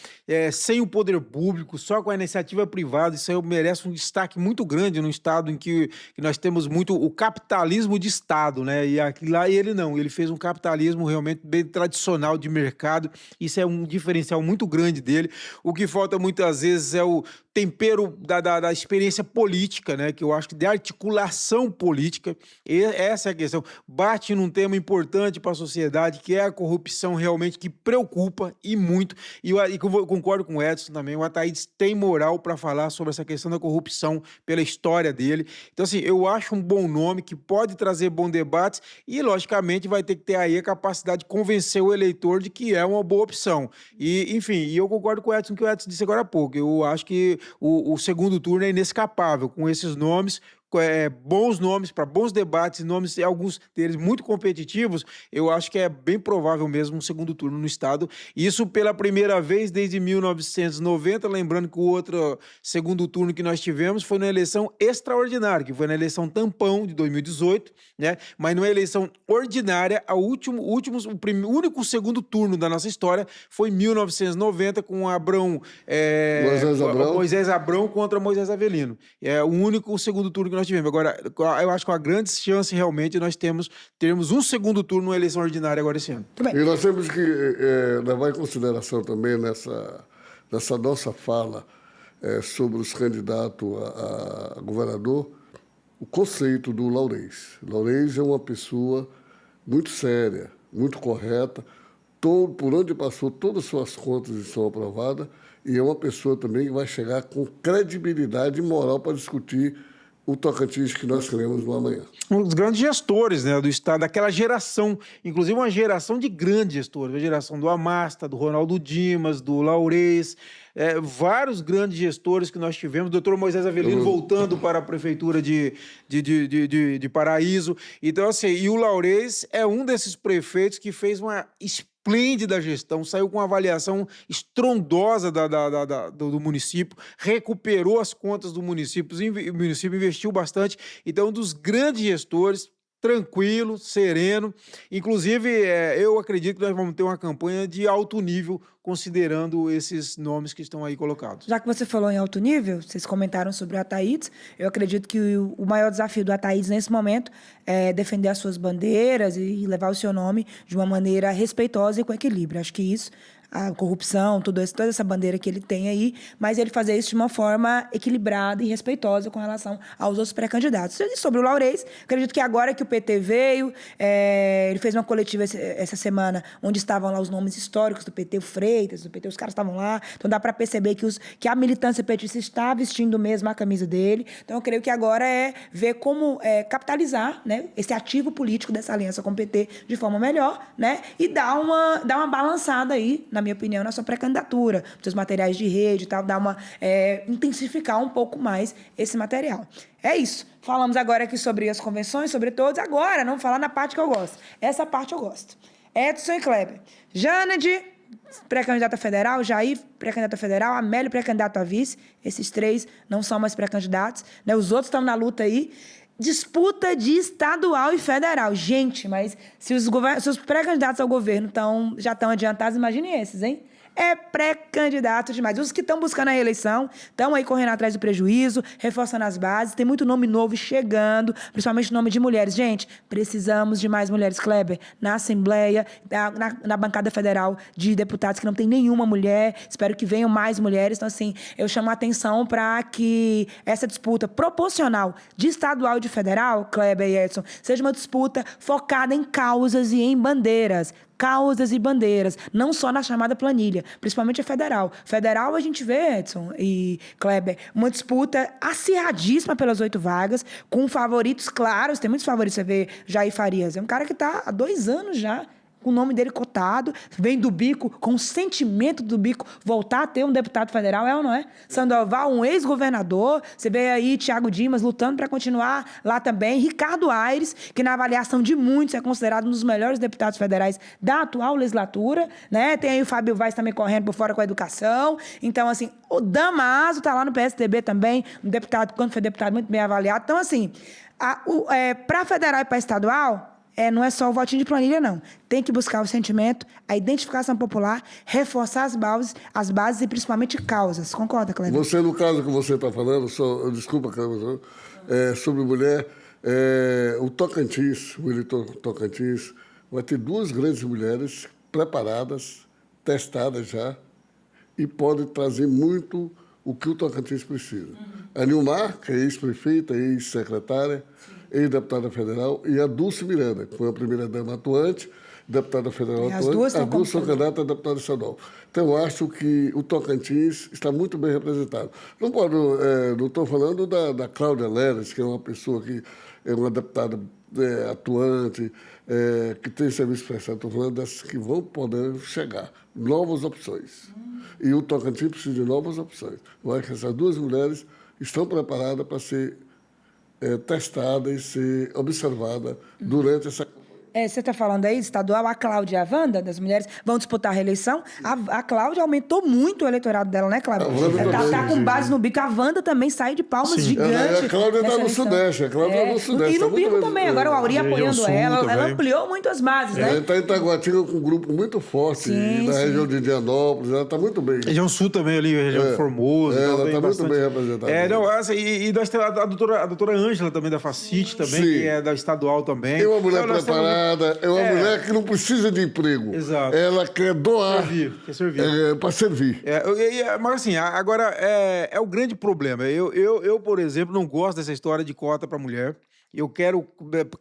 sem o poder público, só com a iniciativa privada. Isso aí merece um destaque muito grande no Estado em que nós temos muito o capitalismo de Estado, né? E aqui lá ele não, ele fez um capitalismo realmente bem tradicional de mercado. Isso é um diferencial muito grande dele. O que falta muitas vezes é o tempero da experiência política, né? Que eu acho que de articulação política. E essa é a questão. Bate num tema importante para a sociedade, que é a corrupção realmente, que preocupa e muito. E eu concordo com o Edson também. O Attaídes tem moral para falar sobre essa questão da corrupção pela história dele. Então, assim, eu acho um bom nome que pode trazer bons debates e, logicamente, vai ter que ter aí a capacidade de convencer o eleitor de que é uma boa opção. E, enfim, eu concordo com o Edson, que o Edson disse agora há pouco. Eu acho que o segundo turno é inescapável com esses nomes, bons nomes para bons debates, nomes, alguns deles muito competitivos. Eu acho que é bem provável mesmo um segundo turno no Estado. Isso pela primeira vez desde 1990, lembrando que o outro segundo turno que nós tivemos foi na eleição extraordinária, que foi na eleição tampão de 2018, né? Mas numa eleição ordinária, o único segundo turno da nossa história foi em 1990 com Moisés Abrão contra Moisés Avelino. É o único segundo turno que nós tivemos. Agora, eu acho que a grande chance realmente nós termos um segundo turno na eleição ordinária agora esse ano. E nós temos que levar em consideração também nessa nossa fala sobre os candidatos a governador, o conceito do Laurez. Laurez é uma pessoa muito séria, muito correta, por onde passou, todas as suas contas estão aprovadas, e é uma pessoa também que vai chegar com credibilidade e moral para discutir o Tocantins que nós queremos no amanhã. Um dos grandes gestores, né, do Estado, daquela geração, inclusive uma geração de grandes gestores, a geração do Amasta, do Ronaldo Dimas, do Laurez, vários grandes gestores que nós tivemos, o doutor Moisés Avelino voltando para a prefeitura de Paraíso. Então, assim, e o Laurez é um desses prefeitos que fez uma esplêndida gestão, saiu com uma avaliação estrondosa do município, recuperou as contas do município, o município investiu bastante. Então, um dos grandes gestores, tranquilo, sereno. Inclusive, eu acredito que nós vamos ter uma campanha de alto nível, considerando esses nomes que estão aí colocados. Já que você falou em alto nível, vocês comentaram sobre o Attaídes, eu acredito que o maior desafio do Attaídes nesse momento é defender as suas bandeiras e levar o seu nome de uma maneira respeitosa e com equilíbrio. Acho que isso, a corrupção, toda essa bandeira que ele tem aí, mas ele fazer isso de uma forma equilibrada e respeitosa com relação aos outros pré-candidatos. E sobre o Laurez, acredito que agora que o PT veio, ele fez uma coletiva essa semana, onde estavam lá os nomes históricos do PT, o Freitas, do PT, os caras estavam lá, então dá para perceber que a militância petista está vestindo mesmo a camisa dele. Então eu creio que agora é ver como capitalizar, né, esse ativo político dessa aliança com o PT de forma melhor, né, e dar uma balançada aí, na minha opinião, na sua pré-candidatura, seus materiais de rede e tal, intensificar um pouco mais esse material. É isso. Falamos agora aqui sobre as convenções, sobre todos. Agora, vamos falar na parte que eu gosto. Essa parte eu gosto. Edson e Kleber. Janed, pré-candidata federal, Jair, pré-candidata federal, Amélio, pré-candidato a vice. Esses três não são mais pré-candidatos, né? Os outros estão na luta aí. Disputa de estadual e federal. Gente, mas se os pré-candidatos ao governo já estão adiantados, imaginem esses, hein? É pré-candidato demais. Os que estão buscando a reeleição estão aí correndo atrás do prejuízo, reforçando as bases. Tem muito nome novo chegando, principalmente nome de mulheres. Gente, precisamos de mais mulheres, Kleber, na Assembleia, na bancada federal de deputados que não tem nenhuma mulher. Espero que venham mais mulheres. Então, assim, eu chamo a atenção para que essa disputa proporcional de estadual e de federal, Kleber e Edson, seja uma disputa focada em causas e em bandeiras. Causas e bandeiras, não só na chamada planilha, principalmente a federal. Federal a gente vê, Edson e Kleber, uma disputa acirradíssima pelas 8 vagas, com favoritos claros, tem muitos favoritos, você vê Jair Farias, é um cara que está há 2 anos já com o nome dele cotado, vem do Bico, com o sentimento do Bico, voltar a ter um deputado federal, é ou não é? Sandoval, um ex-governador, você vê aí Thiago Dimas lutando para continuar lá também, Ricardo Aires, que na avaliação de muitos é considerado um dos melhores deputados federais da atual legislatura, né? Tem aí o Fábio Vaz também correndo por fora com a educação. Então, assim, o Damaso tá lá no PSDB também, um deputado, quando foi deputado, muito bem avaliado. Então, assim, para federal e para estadual, não é só o votinho de planilha, não. Tem que buscar o sentimento, a identificação popular, reforçar as bases e principalmente causas. Concorda, Cleber? Você, no caso que você está falando, desculpa, Cleber, sobre mulher, o Tocantins, o eleitor Tocantins, vai ter 2 grandes mulheres preparadas, testadas já, e pode trazer muito o que o Tocantins precisa. A Nilmar, que é ex-prefeita, ex-secretária, ex-deputada federal, e a Dulce Miranda, que foi a primeira-dama atuante, deputada federal atuante, as duas são candidatas a deputada estadual. Então, eu acho que o Tocantins está muito bem representado. Não estou falando da Cláudia Leles, que é uma pessoa que é uma deputada atuante, que tem serviço prestado. Estou falando das que vão poder chegar, novas opções. E o Tocantins precisa de novas opções. Eu acho que essas 2 mulheres estão preparadas para ser testada e ser observada durante essa campanha. Você está falando aí, estadual, a Cláudia e a Wanda, das mulheres, vão disputar a reeleição. A Cláudia aumentou muito o eleitorado dela, né, Cláudia? Está com base no Bico. A Wanda também sai de palmas gigante. A Cláudia está no Sudeste. E no Bico também. Agora o Auri apoiando ela. Ela ampliou muito as bases, né? Ela está em Itaguatinga com um grupo muito forte. Na região de Indianópolis. Ela está muito bem. Região Sul também, ali, região Formosa. Ela está muito bem representada. E nós temos a doutora Ângela também, da Facite, também, que é da estadual também. É uma mulher preparada, é uma mulher que não precisa de emprego. Exato. Ela quer doar. Quer servir. Para servir. Mas assim, agora é o grande problema. Eu, por exemplo, não gosto dessa história de cota para mulher. Eu quero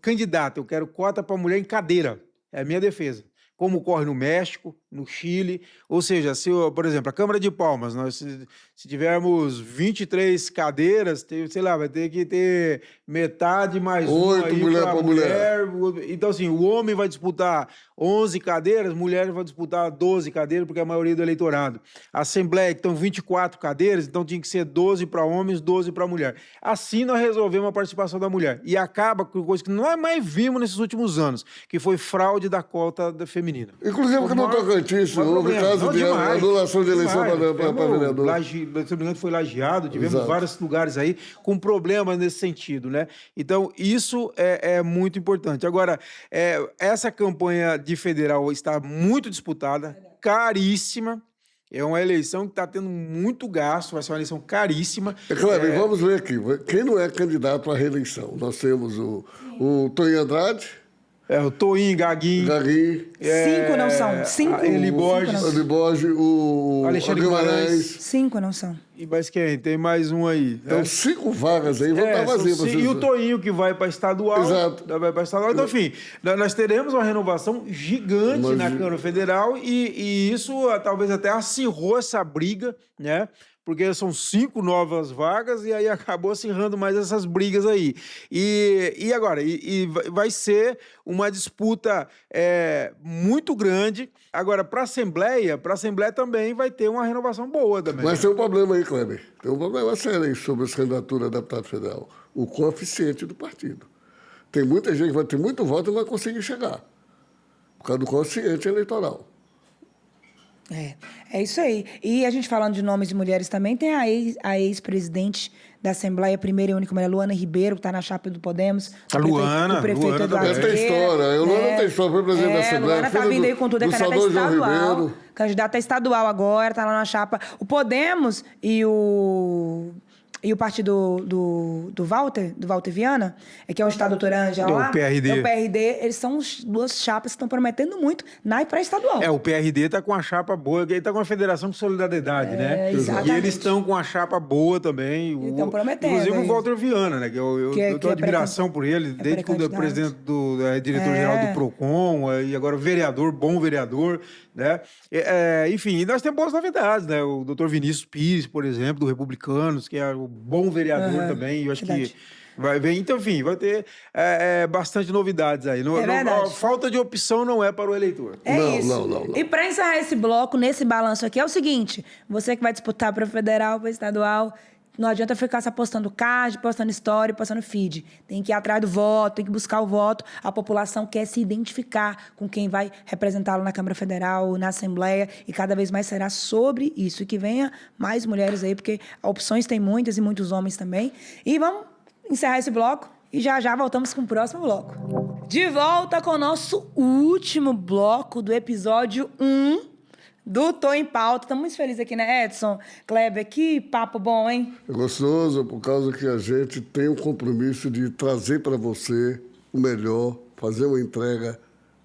candidato, eu quero cota para mulher em cadeira. É a minha defesa. Como ocorre no México, no Chile. Ou seja, por exemplo, a Câmara de Palmas, se tivermos 23 cadeiras, sei lá, vai ter que ter metade mais 8 mulher para mulher. Então, assim, o homem vai disputar 11 cadeiras, mulher vai disputar 12 cadeiras, porque é a maioria do eleitorado. A Assembleia, que estão 24 cadeiras, então tinha que ser 12 para homens, 12 para mulher. Assim nós resolvemos a participação da mulher. E acaba com coisa que nós mais vimos nesses últimos anos, que foi fraude da cota feminina. Inclusive, que no Tocantins, houve caso de anulação de eleição para vereador. Se não me engano, foi lajeado, tivemos vários lugares aí com problemas nesse sentido, né? Então, isso é muito importante. Agora, essa campanha de federal está muito disputada, caríssima. É uma eleição que está tendo muito gasto, vai ser uma eleição caríssima. Claro, vamos ver aqui. Quem não é candidato à reeleição? Nós temos o Toninho Andrade. O Toinho, Gaguinho. 5 não são. 5. Eli Borges. O Alexandre Guimarães. 5 não são. E mais quem? Tem mais um aí. Então, 5 vagas aí vão estar vazias. E o Toinho, que vai para estadual. Exato. Vai para estadual. Então, enfim, nós teremos uma renovação gigante na Câmara Federal e isso talvez até acirrou essa briga, né? Porque são 5 novas vagas e aí acabou acirrando mais essas brigas aí. E agora? Vai ser uma disputa muito grande. Agora, para a Assembleia também vai ter uma renovação boa também. Mas tem um problema aí, Kleber. Tem um problema sério aí sobre as candidaturas a deputado federal. O coeficiente do partido. Tem muita gente que vai ter muito voto e não vai conseguir chegar. Por causa do coeficiente eleitoral. É isso aí. E a gente falando de nomes de mulheres também, tem a ex-presidente da Assembleia, primeira e única mulher, Luana Ribeiro, que está na chapa do Podemos. A Luana. O prefeito Eduardo Ela tem história. Luana tem história, foi presidente da Assembleia. Luana está vindo aí com tudo, é candidata estadual. Candidata estadual agora, está lá na chapa. O Podemos e o partido do Walter Viana, que é o estado doutora Ângela lá. O PRD. O PRD, eles são duas chapas que estão prometendo muito na e pré-estadual. O PRD está com a chapa boa, ele está com a Federação de Solidariedade, né? Exatamente. E eles estão com a chapa boa também. Estão prometendo. Inclusive o Walter Viana, né? Eu tenho admiração por ele, desde quando é presidente diretor-geral do PROCON, e agora vereador, bom vereador, né? Enfim, e nós temos boas novidades, né? O doutor Vinícius Pires, por exemplo, do Republicanos, que é o bom vereador também. Eu acho que Vai ver, então, enfim, vai ter bastante novidades aí. É verdade. Falta de opção não é para o eleitor. É Não, isso. não. E para encerrar esse bloco, nesse balanço aqui, é o seguinte: você que vai disputar para federal, para estadual, não adianta ficar só postando card, postando story, postando feed. Tem que ir atrás do voto, tem que buscar o voto. A população quer se identificar com quem vai representá-lo na Câmara Federal, na Assembleia, e cada vez mais será sobre isso. E que venha mais mulheres aí, porque opções tem muitas e muitos homens também. E vamos encerrar esse bloco e já voltamos com o próximo bloco. De volta com o nosso último bloco do episódio 1 do Tô em Pauta. Estamos muito felizes aqui, né, Edson? Kleber, que papo bom, hein? É gostoso por causa que a gente tem o compromisso de trazer para você o melhor, fazer uma entrega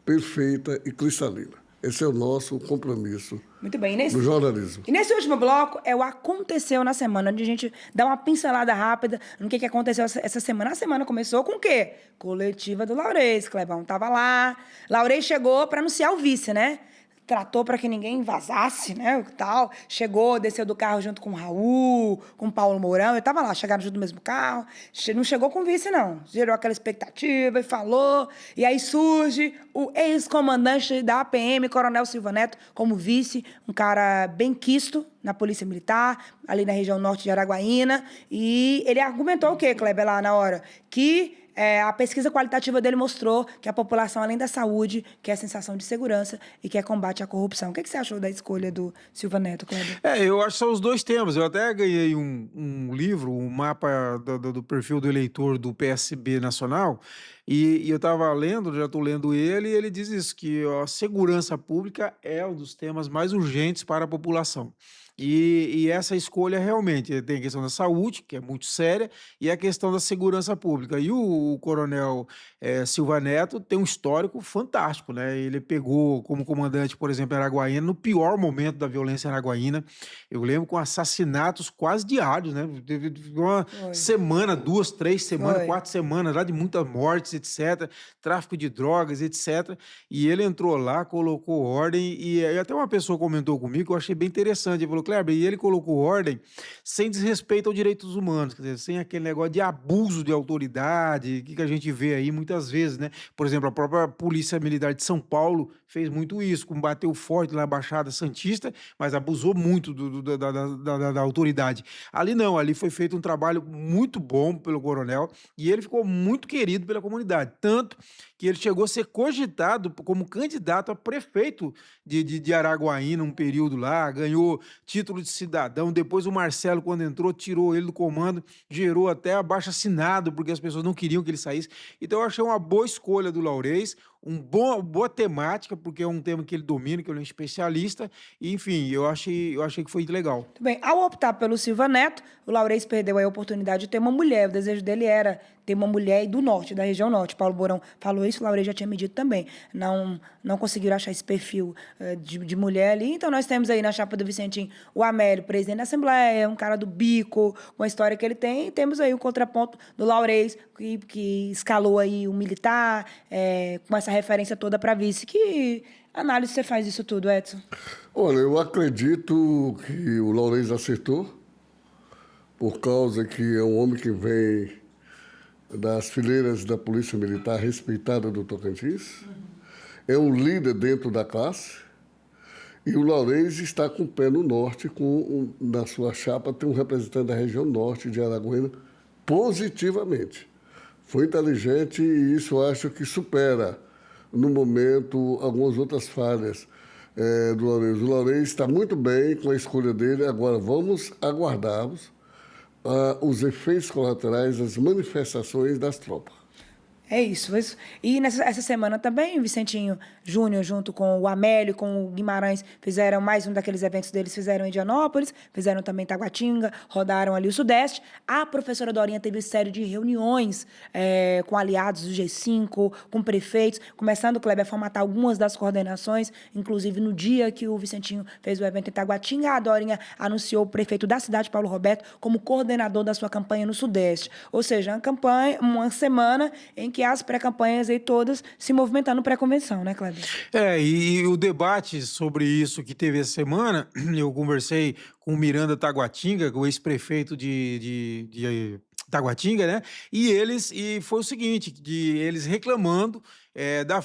perfeita e cristalina. Esse é o nosso compromisso Muito bem. do jornalismo. E nesse último bloco é o Aconteceu na Semana, onde a gente dá uma pincelada rápida no que aconteceu essa semana. A semana começou com o quê? Coletiva do Laurez. Clebão tava lá. Laurez chegou para anunciar o vice, né? Tratou para que ninguém vazasse, né, tal. Chegou, desceu do carro junto com o Raul, com o Paulo Mourão. Eu tava lá, chegaram junto no mesmo carro. Não chegou com vice, não. Gerou aquela expectativa e falou. E aí surge o ex-comandante da APM, Coronel Silva Neto, como vice. Um cara bem quisto na Polícia Militar, ali na região norte de Araguaína. E ele argumentou o quê, Kleber, lá na hora? Que a pesquisa qualitativa dele mostrou que a população, além da saúde, quer sensação de segurança e quer combate à corrupção. O que você achou da escolha do Silva Neto, Kleber? Eu acho que são os dois temas. Eu até ganhei um livro, um mapa do perfil do eleitor do PSB Nacional, e eu estava lendo, já estou lendo ele, e ele diz isso, que a segurança pública é um dos temas mais urgentes para a população. E essa escolha realmente tem a questão da saúde, que é muito séria, e a questão da segurança pública. E o coronel Silva Neto tem um histórico fantástico, né? Ele pegou como comandante, por exemplo, Araguaína, no pior momento da violência araguaína. Eu lembro com assassinatos quase diários, né? Teve uma semana, 2, 3 semanas, 4 semanas lá de muitas mortes, etc. Tráfico de drogas, etc. E ele entrou lá, colocou ordem, e aí até uma pessoa comentou comigo, que eu achei bem interessante. Ele falou, Kleber, e ele colocou ordem sem desrespeito aos direitos humanos, quer dizer, sem aquele negócio de abuso de autoridade, que a gente vê aí muitas vezes, né? Por exemplo, a própria Polícia Militar de São Paulo fez muito isso, combateu forte na Baixada Santista, mas abusou muito da autoridade. Ali não, ali foi feito um trabalho muito bom pelo coronel e ele ficou muito querido pela comunidade, tanto que ele chegou a ser cogitado como candidato a prefeito de Araguaína um período lá, ganhou título de cidadão. Depois o Marcelo, quando entrou, tirou ele do comando, gerou até abaixo-assinado, porque as pessoas não queriam que ele saísse. Então eu achei uma boa escolha do Laurez, boa temática, porque é um tema que ele domina, que ele é um especialista, e, enfim, eu achei que foi legal. Muito bem, ao optar pelo Silva Neto, o Laurez perdeu a oportunidade de ter uma mulher. O desejo dele era ter uma mulher do norte, da região norte. Paulo Mourão falou isso, o Laurez já tinha medido também. Não conseguiram achar esse perfil de mulher ali. Então, nós temos aí na chapa do Vicentinho o Amélio, presidente da Assembleia, um cara do bico, com a história que ele tem. E temos aí o contraponto do Laurez, que escalou aí o militar, com essa referência toda para vice. Que análise você faz disso tudo, Edson? Olha, eu acredito que o Laurez acertou, por causa que é um homem que vem das fileiras da Polícia Militar respeitada do Tocantins, é um líder dentro da classe, e o Laurez está com o pé no norte, na sua chapa tem um representante da região norte de Araguaína, positivamente. Foi inteligente e isso eu acho que supera, no momento, algumas outras falhas do Laurez. O Laurez está muito bem com a escolha dele, agora vamos aguardarmos os efeitos colaterais, as manifestações das tropas. É isso. E essa semana também, o Vicentinho Júnior, junto com o Amélio, com o Guimarães, fizeram mais um daqueles eventos deles, fizeram em Indianópolis, fizeram também em Taguatinga, rodaram ali o Sudeste. A professora Dorinha teve série de reuniões com aliados do G5, com prefeitos, começando, Kleber, a formatar algumas das coordenações, inclusive no dia que o Vicentinho fez o evento em Taguatinga, a Dorinha anunciou o prefeito da cidade, Paulo Roberto, como coordenador da sua campanha no Sudeste. Ou seja, uma semana em que as pré-campanhas aí todas se movimentando pré-convenção, né, Kleber? E o debate sobre isso que teve essa semana, eu conversei com o Miranda Taguatinga, o ex-prefeito de Taguatinga, né? E foi o seguinte, de eles reclamando da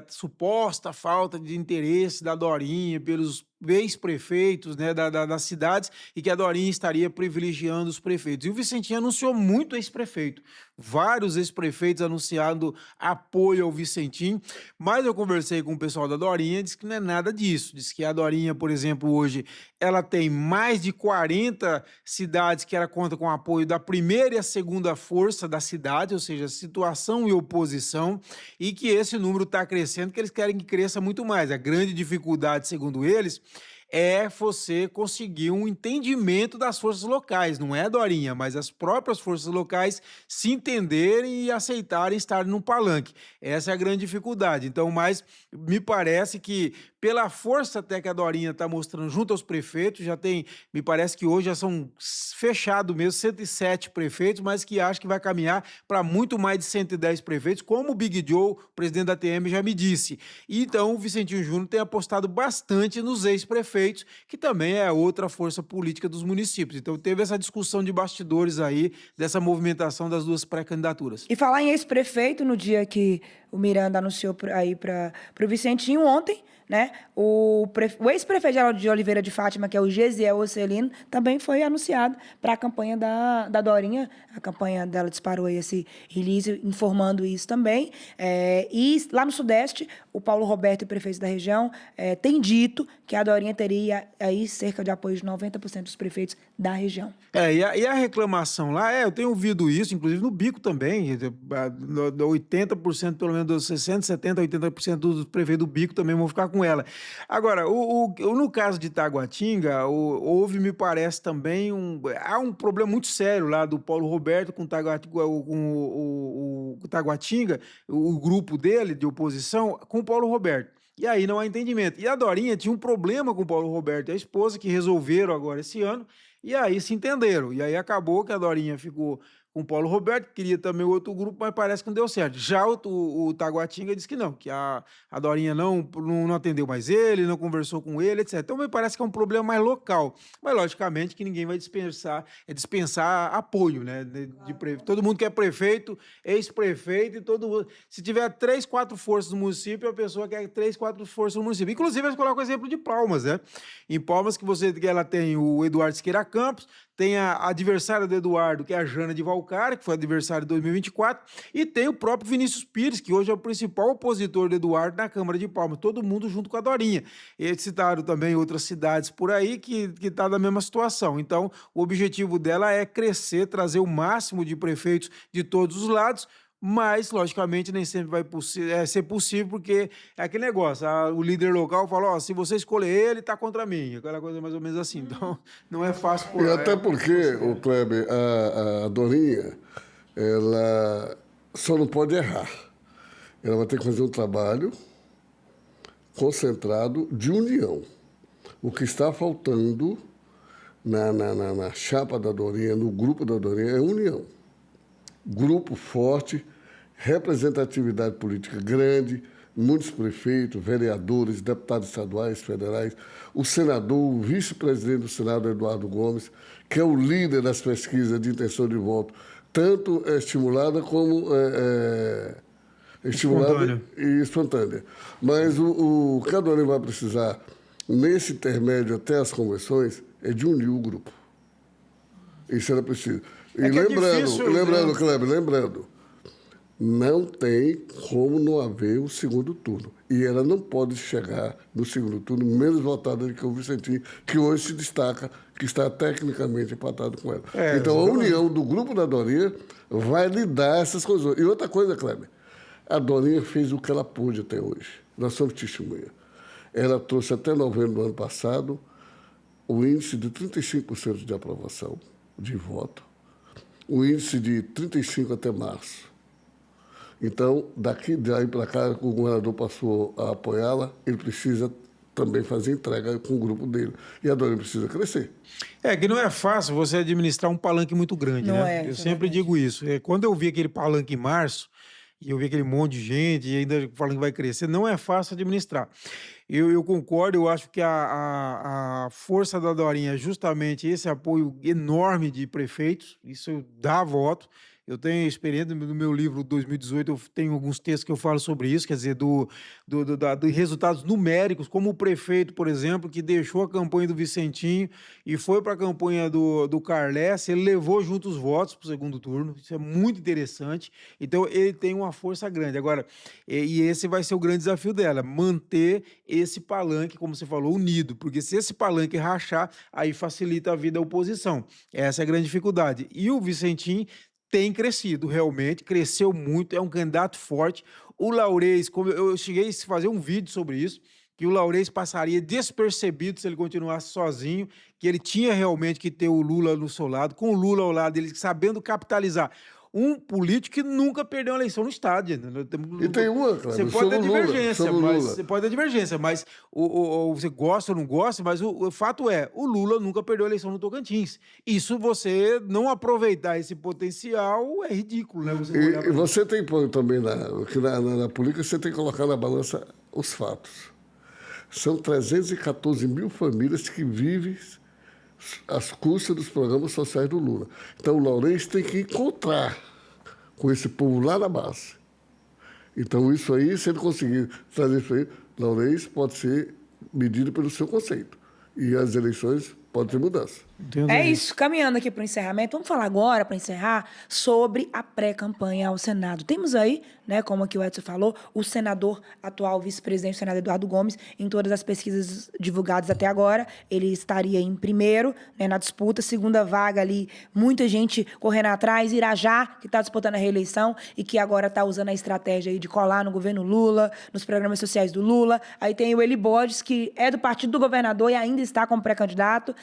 suposta falta de interesse da Dorinha pelos ex-prefeitos, né, das cidades, e que a Dorinha estaria privilegiando os prefeitos. E o Vicentinho anunciou muito ex-prefeito. Vários ex-prefeitos anunciando apoio ao Vicentinho, mas eu conversei com o pessoal da Dorinha, disse que não é nada disso. Disse que a Dorinha, por exemplo, hoje, ela tem mais de 40 cidades que ela conta com o apoio da primeira e a segunda força da cidade, ou seja, situação e oposição, e que esse número está crescendo, que eles querem que cresça muito mais. A grande dificuldade, segundo eles, é você conseguir um entendimento das forças locais, não é a Dorinha, mas as próprias forças locais se entenderem e aceitarem estar no palanque. Essa é a grande dificuldade. Então, mas me parece que pela força até que a Dorinha está mostrando junto aos prefeitos, me parece que hoje já são fechados mesmo 107 prefeitos, mas que acho que vai caminhar para muito mais de 110 prefeitos, como o Big Joe, presidente da TM, já me disse. E então o Vicentinho Júnior tem apostado bastante nos ex-prefeitos, que também é outra força política dos municípios. Então teve essa discussão de bastidores aí, dessa movimentação das duas pré-candidaturas. E falar em ex-prefeito, no dia que o Miranda anunciou aí para o Vicentinho, ontem, né, o ex-prefeito de Oliveira de Fátima, que é o Gesiel Ocelino, também foi anunciado para a campanha da Dorinha. A campanha dela disparou aí esse release informando isso também. E lá no Sudeste, o Paulo Roberto, o prefeito da região, tem dito que a Dorinha teria aí cerca de apoio de 90% dos prefeitos da região. E a reclamação lá, eu tenho ouvido isso, inclusive no Bico também, 80%, pelo menos dos 60%, 70%, 80% dos prefeitos do Bico também vão ficar com ela. Agora, no caso de Taguatinga, houve, me parece, também há um problema muito sério lá do Paulo Roberto com o Taguatinga, o grupo dele de oposição, com o Paulo Roberto. E aí não há entendimento. E a Dorinha tinha um problema com o Paulo Roberto e a esposa, que resolveram agora esse ano, e aí se entenderam. E aí acabou que a Dorinha ficou com o Paulo Roberto, queria também outro grupo, mas parece que não deu certo. Já o Taguatinga disse que não, que a Dorinha não atendeu mais ele, não conversou com ele, etc. Então me parece que é um problema mais local. Mas, logicamente, que ninguém vai dispensar apoio, né? Todo mundo que é prefeito, ex-prefeito, e todo mundo. Se tiver 3, 4 forças no município, a pessoa quer 3, 4 forças no município. Inclusive, eles colocam o exemplo de Palmas, né? Em Palmas, que ela tem o Eduardo Siqueira Campos, tem a adversária do Eduardo, que é a Jana de Valcari, que foi adversária de 2024, e tem o próprio Vinícius Pires, que hoje é o principal opositor do Eduardo na Câmara de Palmas, todo mundo junto com a Dorinha. Eles citaram também outras cidades por aí que está na mesma situação. Então, o objetivo dela é crescer, trazer o máximo de prefeitos de todos os lados, mas, logicamente, nem sempre vai ser possível, porque é aquele negócio, o líder local fala, se você escolher ele, está contra mim, aquela coisa mais ou menos assim, então não é fácil. E até porque, o Kleber, a Dorinha, ela só não pode errar, ela vai ter que fazer um trabalho concentrado de união. O que está faltando na chapa da Dorinha, no grupo da Dorinha, é união. Grupo forte, representatividade política grande, muitos prefeitos, vereadores, deputados estaduais, federais, o senador, o vice-presidente do Senado, Eduardo Gomes, que é o líder das pesquisas de intenção de voto, tanto estimulada como estimulada e espontânea. Mas o que a Dorinha vai precisar, nesse intermédio até as convenções, é de unir o grupo. Isso ela precisa. E lembrando, Kleber, não tem como não haver o segundo turno. E ela não pode chegar no segundo turno menos votada do que o Vicentinho, que hoje se destaca, que está tecnicamente empatado com ela. Então, a união do grupo da Dorinha vai lhe dar essas coisas. E outra coisa, Kleber, a Dorinha fez o que ela pôde até hoje. Nós somos testemunha. Ela trouxe até novembro do ano passado o índice de 35% de aprovação de voto, o índice de 35% até março. Então, daí para cá, o governador passou a apoiá-la, ele precisa também fazer entrega com o grupo dele. E a Dorinha precisa crescer. Que não é fácil você administrar um palanque muito grande, né? Eu sempre digo isso. Quando eu vi aquele palanque em março, e eu vi aquele monte de gente, e ainda falando que vai crescer, não é fácil administrar. Eu concordo, eu acho que a força da Dorinha é justamente esse apoio enorme de prefeitos, isso dá voto. Eu tenho experiência no meu livro 2018, eu tenho alguns textos que eu falo sobre isso, quer dizer, de resultados numéricos, como o prefeito, por exemplo, que deixou a campanha do Vicentinho e foi para a campanha do Carles, ele levou junto os votos para o segundo turno, isso é muito interessante. Então, ele tem uma força grande. Agora, e esse vai ser o grande desafio dela, manter esse palanque, como você falou, unido, porque se esse palanque rachar, aí facilita a vida da oposição. Essa é a grande dificuldade. E o Vicentinho tem crescido, realmente, cresceu muito, é um candidato forte. O Laurez, como eu cheguei a fazer um vídeo sobre isso, que o Laurez passaria despercebido se ele continuasse sozinho, que ele tinha realmente que ter o Lula no seu lado, com o Lula ao lado dele, sabendo capitalizar. Um político que nunca perdeu uma eleição no estado. E tem uma, cara, você pode ter divergência, mas você gosta ou não gosta, mas o fato é, o Lula nunca perdeu a eleição no Tocantins. Isso, você não aproveitar esse potencial é ridículo, né? E você tem também, na política, você tem que colocar na balança os fatos. São 314 mil famílias que vivem às custas dos programas sociais do Lula. Então, o Laurez tem que encontrar com esse povo lá na base. Então, isso aí, se ele conseguir trazer isso aí, Laurez pode ser medido pelo seu conceito. E as eleições podem ter mudança. É isso, caminhando aqui para o encerramento, vamos falar agora, para encerrar, sobre a pré-campanha ao Senado. Temos aí, né, como aqui o Edson falou, o senador atual, vice-presidente do Senado, Eduardo Gomes, em todas as pesquisas divulgadas até agora, ele estaria em primeiro, né, na disputa, segunda vaga ali, muita gente correndo atrás, Irajá, que está disputando a reeleição e que agora está usando a estratégia aí de colar no governo Lula, nos programas sociais do Lula. Aí tem o Eli Borges, que é do partido do governador e ainda está como pré-candidato.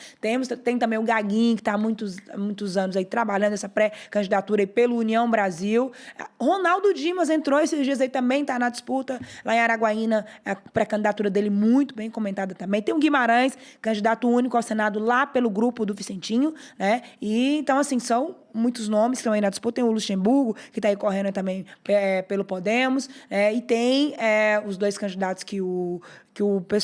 Tem também o Gaguinho, que está há muitos anos aí trabalhando essa pré-candidatura aí pelo União Brasil. Ronaldo Dimas entrou esses dias aí, também está na disputa. Lá em Araguaína, a pré-candidatura dele muito bem comentada também. Tem o Guimarães, candidato único ao Senado lá pelo grupo do Vicentinho, né? E, então, assim, são muitos nomes que estão aí na disputa. Tem o Luxemburgo, que está aí correndo também pelo Podemos. E tem os dois candidatos que o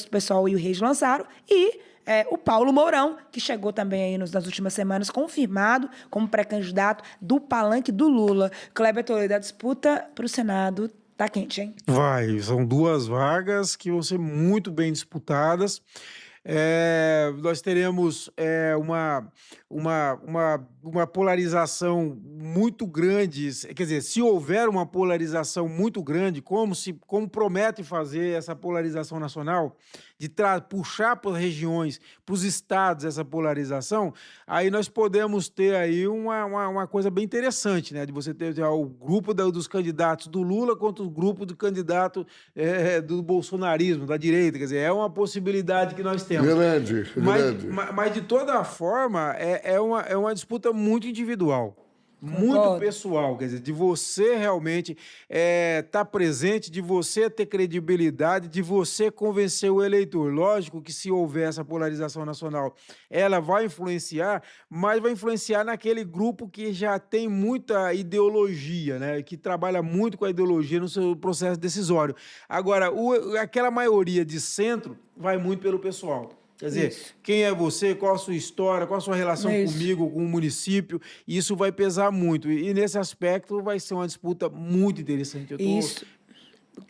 pessoal e o Reis lançaram. E o Paulo Mourão, que chegou também aí nas últimas semanas, confirmado como pré-candidato do palanque do Lula. Kleber Toledo, a disputa para o Senado tá quente, hein? São duas vagas que vão ser muito bem disputadas. Nós teremos uma polarização muito grande, quer dizer, se houver uma polarização muito grande, como promete fazer essa polarização nacional, de puxar para as regiões, para os estados essa polarização, aí nós podemos ter aí uma coisa bem interessante, né? De você ter o grupo dos candidatos do Lula contra o grupo do candidato do bolsonarismo, da direita, quer dizer, é uma possibilidade que nós temos. Grande. Mas de toda forma, é uma disputa muito individual. Muito pessoal, quer dizer, de você realmente estar presente, de você ter credibilidade, de você convencer o eleitor. Lógico que se houver essa polarização nacional, ela vai influenciar, mas vai influenciar naquele grupo que já tem muita ideologia, né? Que trabalha muito com a ideologia no seu processo decisório. Agora, aquela maioria de centro vai muito pelo pessoal. Quer dizer, quem é você, qual a sua história, qual a sua relação comigo, com o município, isso vai pesar muito. E nesse aspecto vai ser uma disputa muito interessante.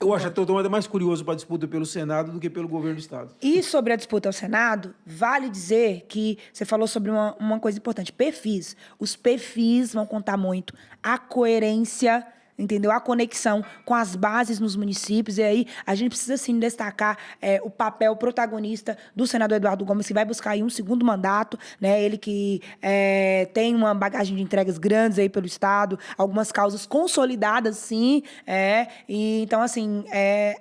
Eu acho até mais curioso para a disputa pelo Senado do que pelo governo do Estado. E sobre a disputa ao Senado, vale dizer que você falou sobre uma coisa importante, perfis. Os perfis vão contar muito. A coerência, entendeu? A conexão com as bases nos municípios. E aí a gente precisa, sim, destacar o papel protagonista do senador Eduardo Gomes, que vai buscar aí um segundo mandato, né? Ele que tem uma bagagem de entregas grandes aí pelo Estado, algumas causas consolidadas, sim. E, então, assim,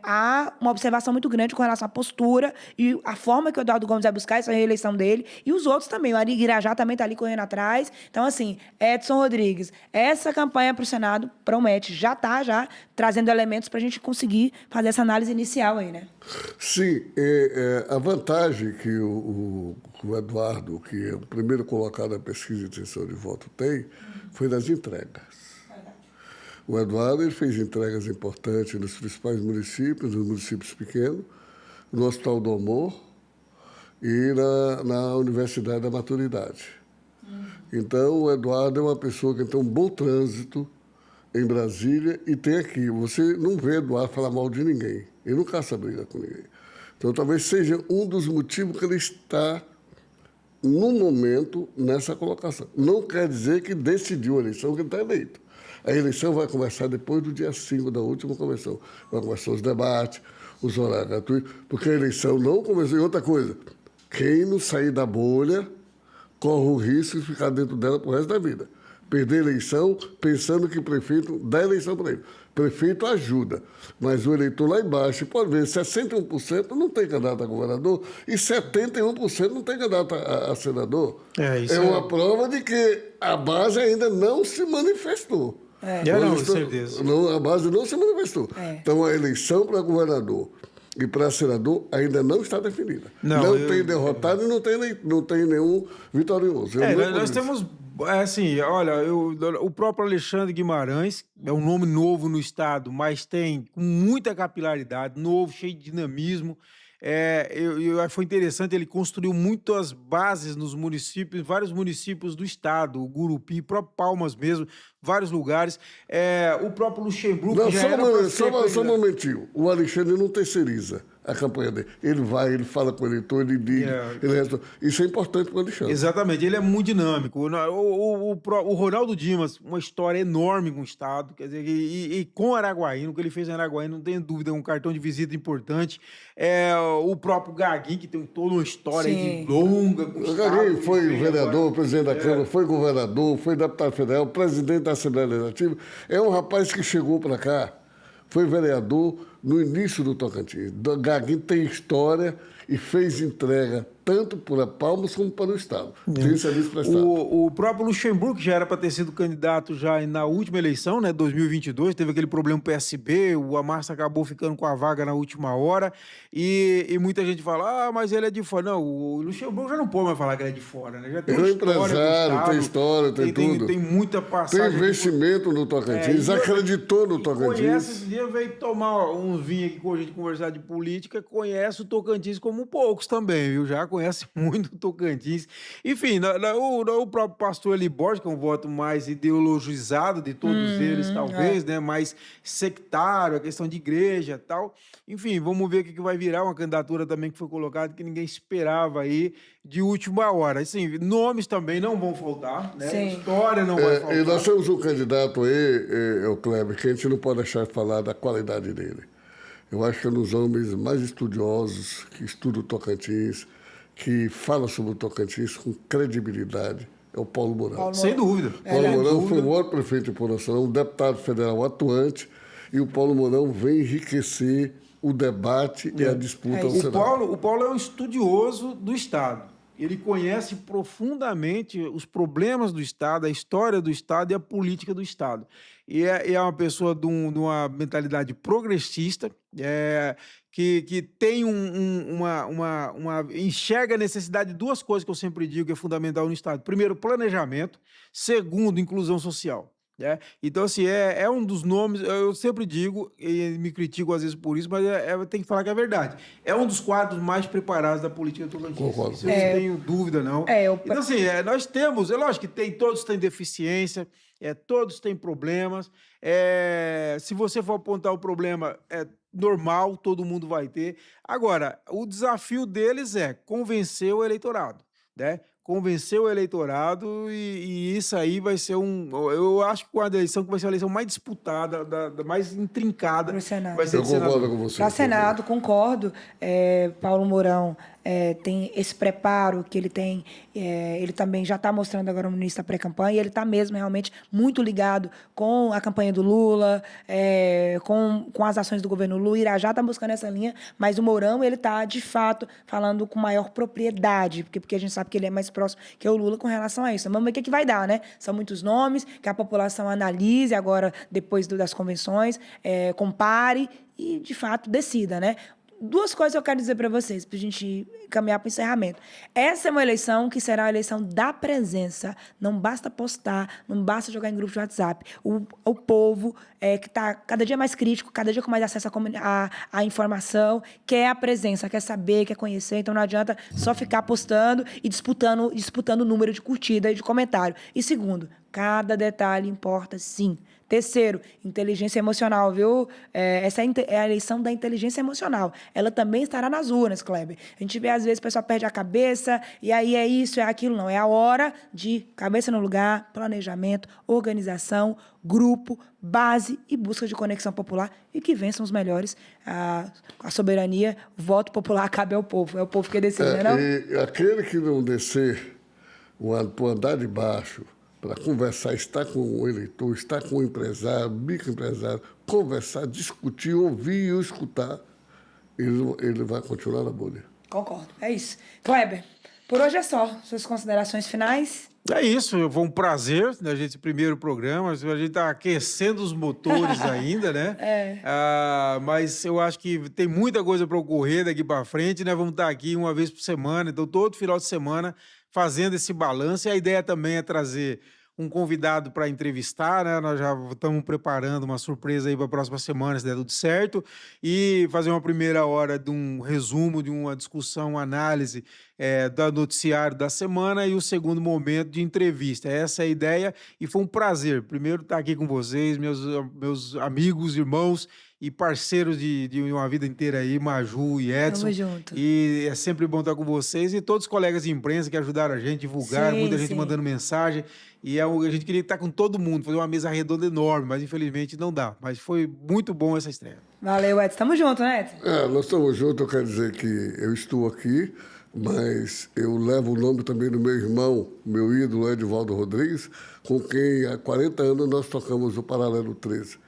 há uma observação muito grande com relação à postura e a forma que o Eduardo Gomes vai buscar essa reeleição dele. E os outros também. O Ari Irajá também está ali correndo atrás. Então, assim, Edson Rodrigues, essa campanha para o Senado promete. Já está trazendo elementos para a gente conseguir fazer essa análise inicial aí, né? Sim, a vantagem que o Eduardo, que é o primeiro colocado na pesquisa de intenção de voto, tem, foi das entregas. O Eduardo ele fez entregas importantes nos principais municípios, nos municípios pequenos, no Hospital do Amor e na Universidade da Maturidade. Então, o Eduardo é uma pessoa que tem um bom trânsito em Brasília e tem aqui. Você não vê Eduardo falar mal de ninguém. Ele não caça briga com ninguém. Então, talvez seja um dos motivos que ele está, no momento, nessa colocação. Não quer dizer que decidiu a eleição, que ele está eleito. A eleição vai começar depois do dia 5 da última convenção. Vai começar os debates, os horários gratuitos, porque a eleição não começou. E outra coisa, quem não sair da bolha corre o risco de ficar dentro dela pro resto da vida. Perder a eleição pensando que o prefeito dá eleição para ele. Prefeito ajuda, mas o eleitor lá embaixo pode ver 61% não tem candidato a governador e 71% não tem candidato a senador. Isso é uma prova de que a base ainda não se manifestou. Não, com certeza. A base não se manifestou. Então, a eleição para governador e para senador ainda não está definida. Não tem derrotado e não tem nenhum vitorioso. Nós temos, assim, olha, o próprio Alexandre Guimarães é um nome novo no estado, mas tem muita capilaridade, novo, cheio de dinamismo. Foi interessante, ele construiu muitas bases nos municípios, vários municípios do estado, o Gurupi, próprio Palmas mesmo, vários lugares. O próprio Luxemburgo, não, que já só um momentinho. O Alexandre não terceiriza a campanha dele. Ele vai, ele fala com o eleitor, ele diz, isso é importante para o Alexandre. Exatamente, ele é muito dinâmico. O Ronaldo Dimas, uma história enorme com o estado, quer dizer, e com Araguaína, o que ele fez em Araguaína, não tenho dúvida, é um cartão de visita importante. O próprio Gaguinho, que tem toda uma história de longa com o estado. O Gaguinho foi vereador, presidente da Câmara, foi governador, foi deputado federal, presidente da Assembleia Legislativa. É um rapaz que chegou para cá, foi vereador no início do Tocantins. Gaguinho tem história e fez entrega tanto para Palmas como para o Estado. Tem serviço prestado. O próprio Luxemburgo, que já era para ter sido candidato já na última eleição, né, 2022, teve aquele problema com o PSB, o Amassa acabou ficando com a vaga na última hora, e muita gente fala, mas ele é de fora. Não, o Luxemburgo já não pode mais falar que ele é de fora, né? Já tem ele é empresário, tem história, tem tudo. Tem muita passagem. Tem investimento no Tocantins, acreditou no Tocantins. Conhece esse dia, veio tomar uns vinhos aqui com a gente conversar de política, conhece o Tocantins como poucos também, viu? Já conhece muito o Tocantins. Enfim, o próprio pastor Eli Borges, que é um voto mais ideologizado de todos eles, talvez, né? Mais sectário, a questão de igreja e tal. Enfim, vamos ver o que vai virar, uma candidatura também que foi colocada que ninguém esperava aí de última hora. Assim, nomes também não vão faltar, né? Sim. História não vai faltar. E nós temos um candidato aí, o Kleber, que a gente não pode deixar de falar da qualidade dele. Eu acho que é um dos homens mais estudiosos que estuda o Tocantins, que fala sobre o Tocantins com credibilidade, é o Paulo Mourão. Sem dúvida. Paulo Mourão foi o maior prefeito de Poroção, um deputado federal atuante, e o Paulo Mourão vem enriquecer o debate e a disputa ao Senado. O Paulo é um estudioso do Estado. Ele conhece profundamente os problemas do Estado, a história do Estado e a política do Estado. E é uma pessoa de uma mentalidade progressista, que tem enxerga a necessidade de duas coisas que eu sempre digo que é fundamental no Estado. Primeiro, planejamento. Segundo, inclusão social. Então, assim, é um dos nomes, eu sempre digo, e me critico às vezes por isso, mas tem que falar que é verdade. É um dos quadros mais preparados da política do Tocantins. Isso eu não tenho dúvida, não. Então, assim, nós temos, é lógico que todos têm deficiência, todos têm problemas. Se você for apontar o problema, é normal, todo mundo vai ter. Agora, o desafio deles é convencer o eleitorado, né? Convencer o eleitorado e isso aí vai ser eu acho que a eleição que vai ser a eleição mais disputada, mais intrincada. Pro Senado. Vai ser Eu concordo com você. Para Senado, concordo. Paulo Mourão tem esse preparo que ele tem. Ele também já está mostrando agora no início da pré-campanha, e ele está mesmo realmente muito ligado com a campanha do Lula, com as ações do governo Lula. Irajá está buscando essa linha, mas o Mourão ele está, de fato, falando com maior propriedade, porque a gente sabe que ele é mais próximo que o Lula com relação a isso. Vamos ver o que vai dar, né? São muitos nomes, que a população analise agora, depois das convenções, compare e, de fato, decida, né? duas coisas eu quero dizer para vocês, para a gente caminhar para o encerramento. Essa é uma eleição que será a eleição da presença. Não basta postar, não basta jogar em grupo de WhatsApp. O povo que está cada dia mais crítico, cada dia com mais acesso à informação, quer a presença, quer saber, quer conhecer. Então não adianta só ficar postando e disputando o número de curtida e de comentário. E segundo, cada detalhe importa sim. Terceiro, inteligência emocional, viu? Essa é a eleição da inteligência emocional. Ela também estará nas urnas, Kleber. A gente vê, às vezes, o pessoal perde a cabeça, e aí é isso, é aquilo. Não, é a hora de cabeça no lugar, planejamento, organização, grupo, base e busca de conexão popular, e que vençam os melhores. A soberania, o voto popular cabe ao povo. É o povo que decide, não é não? E aquele que não descer para o andar de baixo, para conversar, estar com o eleitor, estar com o empresário, microempresário, conversar, discutir, ouvir e escutar, ele vai continuar na bolha. Concordo, é isso. Kleber, por hoje é só. Suas considerações finais? É isso, foi um prazer da gente, primeiro programa, a gente está aquecendo os motores ainda, né? Mas eu acho que tem muita coisa para ocorrer daqui para frente, né? Vamos estar aqui uma vez por semana, então todo final de semana fazendo esse balanço, e a ideia também é trazer um convidado para entrevistar, né? Nós já estamos preparando uma surpresa aí para a próxima semana, se der tudo certo, e fazer uma primeira hora de um resumo, de uma discussão, uma análise do noticiário da semana, e o segundo momento de entrevista. Essa é a ideia, e foi um prazer, primeiro, estar aqui com vocês, meus amigos, irmãos e parceiros de uma vida inteira aí, Maju e Edson. Tamo junto. E é sempre bom estar com vocês e todos os colegas de imprensa que ajudaram a gente, divulgaram, muita gente mandando mensagem. E a gente queria estar com todo mundo, fazer uma mesa redonda enorme, mas infelizmente não dá. Mas foi muito bom essa estreia. Valeu, Edson. Tamo junto, né, Edson? Nós estamos juntos, eu quero dizer que eu estou aqui, mas eu levo o nome também do meu irmão, meu ídolo, Edivaldo Rodrigues, com quem há 40 anos nós tocamos o Paralelo 13.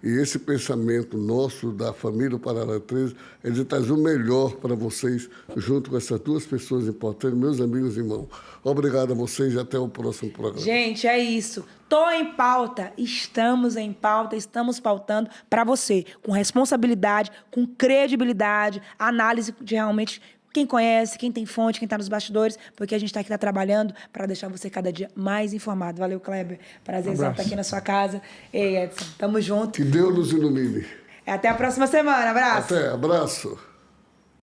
E esse pensamento nosso, da família Paralelo 13, é de trazer o melhor para vocês, junto com essas duas pessoas importantes, meus amigos e irmãos. Obrigado a vocês e até o próximo programa. Gente, é isso. Tô em pauta, estamos em pauta, estamos pautando para você, com responsabilidade, com credibilidade, análise de realmente quem conhece, quem tem fonte, quem está nos bastidores, porque a gente está aqui trabalhando para deixar você cada dia mais informado. Valeu, Kleber. Prazerzão estar aqui na sua casa. Ei, Edson, tamo junto. Que Deus nos ilumine. Até a próxima semana. Abraço. Até, abraço.